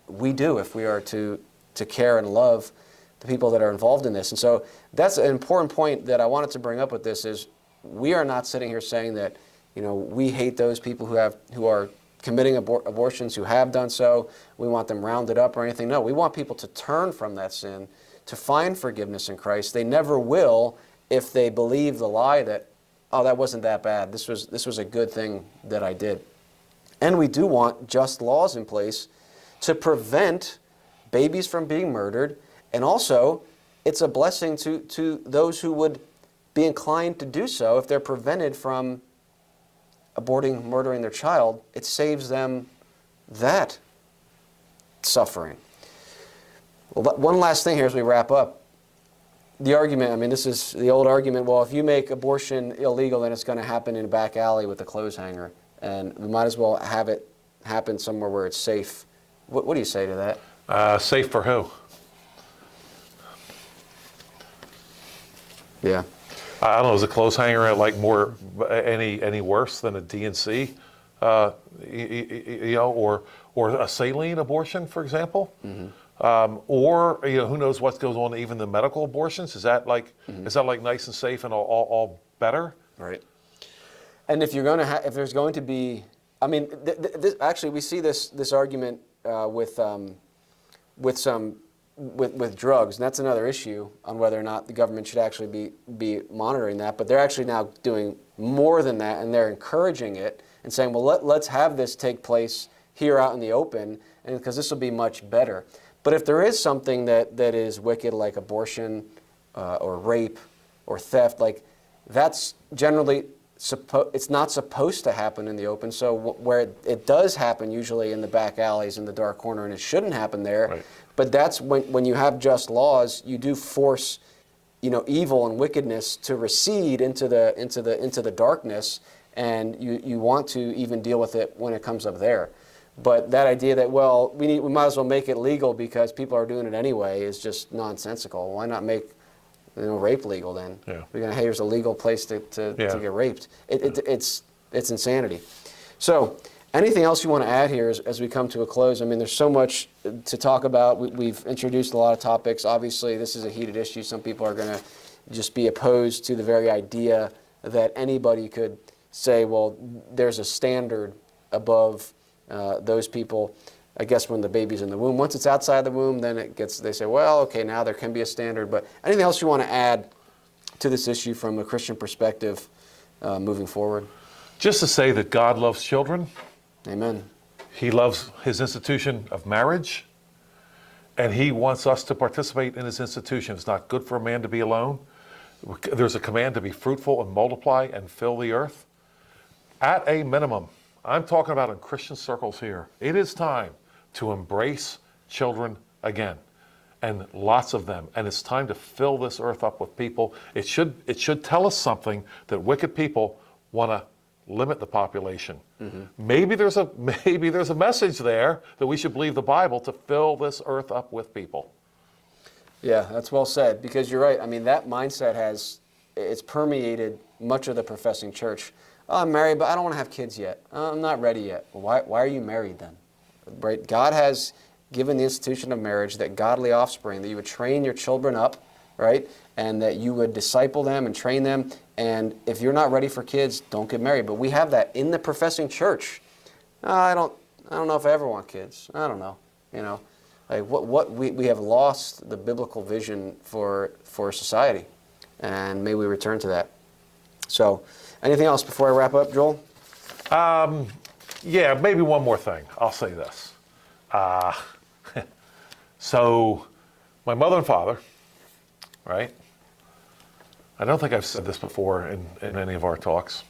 we do if we are to care and love the people that are involved in this. And so that's an important point that I wanted to bring up with this is we are not sitting here saying that, we hate those people who are committing abortions, who have done so. We want them rounded up or anything. No, we want people to turn from that sin, to find forgiveness in Christ. They never will if they believe the lie that, oh, that wasn't that bad. This was a good thing that I did. And we do want just laws in place to prevent babies from being murdered. And also, it's a blessing to those who would be inclined to do so if they're prevented from murdering their child. It saves them that suffering. Well, one last thing here as we wrap up. The argument, I mean, this is the old argument, well, if you make abortion illegal, then it's going to happen in a back alley with a clothes hanger. And we might as well have it happen somewhere where it's safe. What do you say to that? Safe for who? Yeah. I don't know, is a clothes hanger like more any worse than a DNC, or a saline abortion, for example? Mm-hmm. Or who knows what goes on even the medical abortions? Is that like nice and safe and all better? Right. And if you're going to if there's going to be, I mean, actually we see this argument with drugs, and that's another issue on whether or not the government should actually be monitoring that. But they're actually now doing more than that, and they're encouraging it and saying, well, let's have this take place here out in the open, and because this will be much better. But if there is something that is wicked, like abortion or rape or theft, like that's generally it's not supposed to happen in the open. So where it does happen, usually in the back alleys, in the dark corner, and it shouldn't happen there. Right. But that's when you have just laws, you do force, evil and wickedness to recede into the darkness, and you want to even deal with it when it comes up there. But that idea that we might as well make it legal because people are doing it anyway is just nonsensical. Why not make rape legal then? Yeah. We're gonna, hey, here's a legal place to get raped. It's insanity. So anything else you want to add here as we come to a close? I mean, there's so much to talk about. We've introduced a lot of topics. Obviously, this is a heated issue. Some people are going to just be opposed to the very idea that anybody could say, well, there's a standard above those people. I guess when the baby's in the womb. Once it's outside the womb, then they say, well, okay, now there can be a standard. But anything else you want to add to this issue from a Christian perspective moving forward? Just to say that God loves children. Amen. He loves his institution of marriage, and he wants us to participate in his institution. It's not good for a man to be alone. There's a command to be fruitful and multiply and fill the earth. At a minimum, I'm talking about in Christian circles here, it is time to embrace children again, and lots of them. And it's time to fill this earth up with people. It should tell us something that wicked people want to limit the population. Mm-hmm. Maybe there's a message there that we should believe the Bible to fill this earth up with people. Yeah, that's well said, because you're right. I mean, that mindset it's permeated much of the professing church. Oh, I'm married, but I don't want to have kids yet. I'm not ready yet. Well, why are you married then? Right? God has given the institution of marriage, that godly offspring, that you would train your children up, right? And that you would disciple them and train them. And if you're not ready for kids, don't get married. But we have that in the professing church. I don't know if I ever want kids. I don't know. Like we have lost the biblical vision for society, and may we return to that. So, anything else before I wrap up, Joel? Yeah, maybe one more thing. I'll say this. So, my mother and father, right? I don't think I've said this before in any of our talks.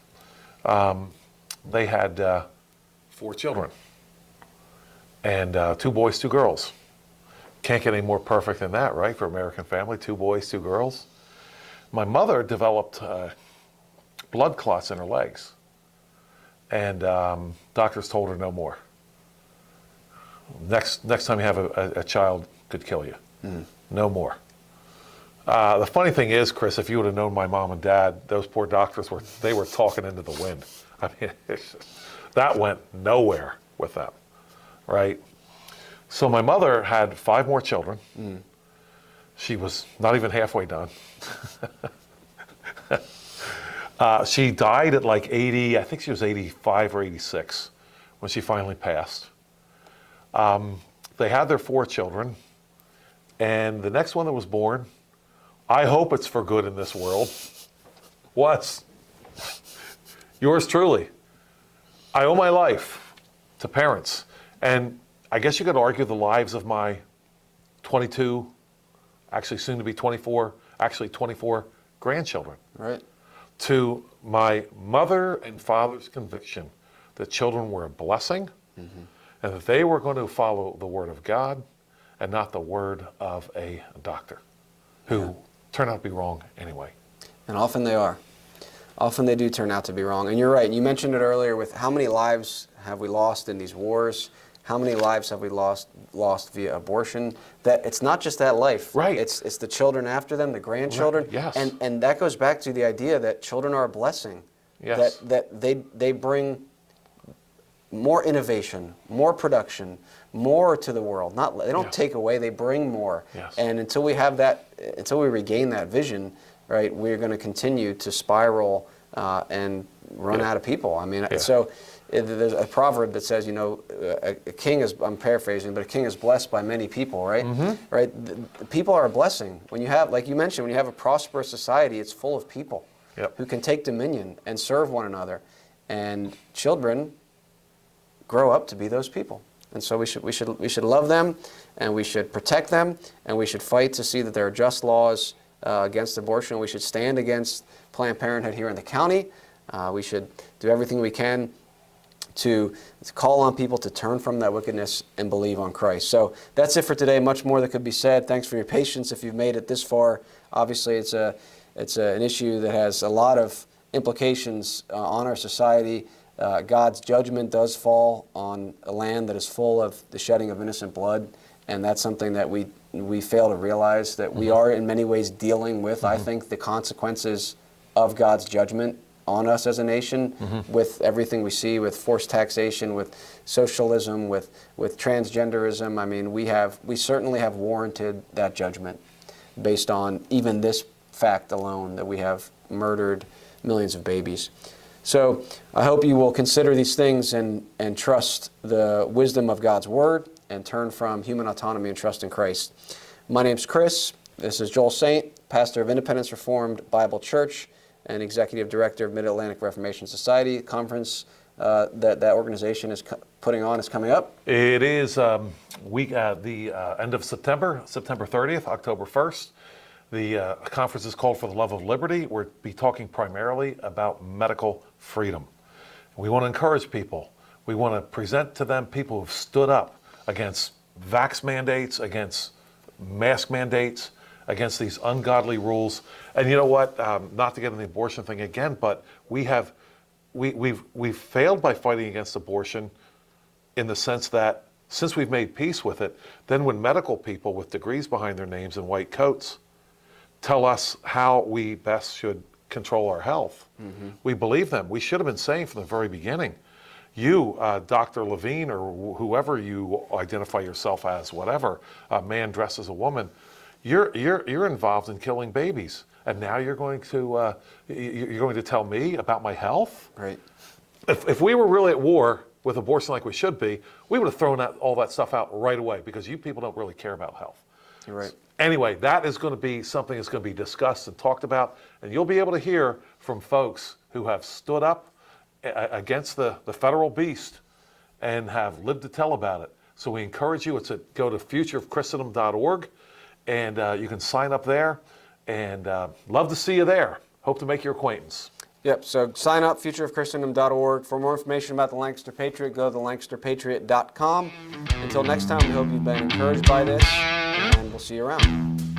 They had 4 children, and 2 boys, 2 girls. Can't get any more perfect than that, right? For American family, 2 boys, 2 girls. My mother developed blood clots in her legs, and doctors told her no more. Next time you have a child, could kill you. No more. The funny thing is, Chris, if you would have known my mom and dad, those poor doctors were talking into the wind. I mean, that went nowhere with them, right? So my mother had 5 more children. She was not even halfway done. She died at like 80, I think she was 85 or 86 when she finally passed. They had their 4 children, and the next one that was born, I hope it's for good in this world, was yours truly. I owe my life to parents. And I guess you could argue the lives of my 22, actually soon to be 24 grandchildren. Right. To my mother and father's conviction that children were a blessing, and that they were going to follow the word of God and not the word of a doctor who turned out to be wrong anyway. And often they are. Often they do turn out to be wrong. And you're right. You mentioned it earlier with how many lives have we lost in these wars? How many lives have we lost via abortion? That it's not just that life. Right. It's the children after them, the grandchildren. Right. Yes. And that goes back to the idea that children are a blessing. Yes. That they bring more innovation, more production, more to the world. They don't take away, they bring more. Yes. And until we regain that vision, right, we're going to continue to spiral and run out of people. I mean, so there's a proverb that says, a king is, I'm paraphrasing, but a king is blessed by many people, right? Right? The people are a blessing. When you have, like you mentioned, when you have a prosperous society, it's full of people who can take dominion and serve one another. And children grow up to be those people. And so we should love them, and we should protect them, and we should fight to see that there are just laws against abortion. We should stand against Planned Parenthood here in the county. We should do everything we can to call on people to turn from that wickedness and believe on Christ. So that's it for today. Much more that could be said. Thanks for your patience if you've made it this far. Obviously, it's an issue that has a lot of implications on our society. God's judgment does fall on a land that is full of the shedding of innocent blood, and that's something that we fail to realize, that we are in many ways dealing with, I think, the consequences of God's judgment on us as a nation, with everything we see, with forced taxation, with socialism, with transgenderism. I mean, we certainly have warranted that judgment based on even this fact alone, that we have murdered millions of babies. So I hope you will consider these things and trust the wisdom of God's Word and turn from human autonomy and trust in Christ. My name's Chris. This is Joel Saint, pastor of Independence Reformed Bible Church and executive director of Mid-Atlantic Reformation Society. Conference that organization is putting on is coming up. It is the end of September 30th, October 1st. The conference is called For the Love of Liberty. We'll be talking primarily about medical freedom. We want to encourage people. We want to present to them people who've stood up against vax mandates, against mask mandates, against these ungodly rules. And you know what? Not to get in the abortion thing again, but we've failed by fighting against abortion in the sense that since we've made peace with it, then when medical people with degrees behind their names and white coats tell us how we best should control our health, we believe them. We should have been saying from the very beginning, you, Dr. Levine, or whoever you identify yourself as, whatever, a man dressed as a woman, you're involved in killing babies, and now you're going to tell me about my health? Right. If we were really at war with abortion like we should be, we would have thrown all that stuff out right away, because you people don't really care about health. You're right. Anyway, that is going to be something that's going to be discussed and talked about, and you'll be able to hear from folks who have stood up against the federal beast and have lived to tell about it. So we encourage you to go to futureofchristendom.org, and you can sign up there, and love to see you there. Hope to make your acquaintance. Yep, so sign up, futureofchristendom.org. For more information about the Lancaster Patriot, go to thelancasterpatriot.com. Until next time, we hope you've been encouraged by this, and we'll see you around.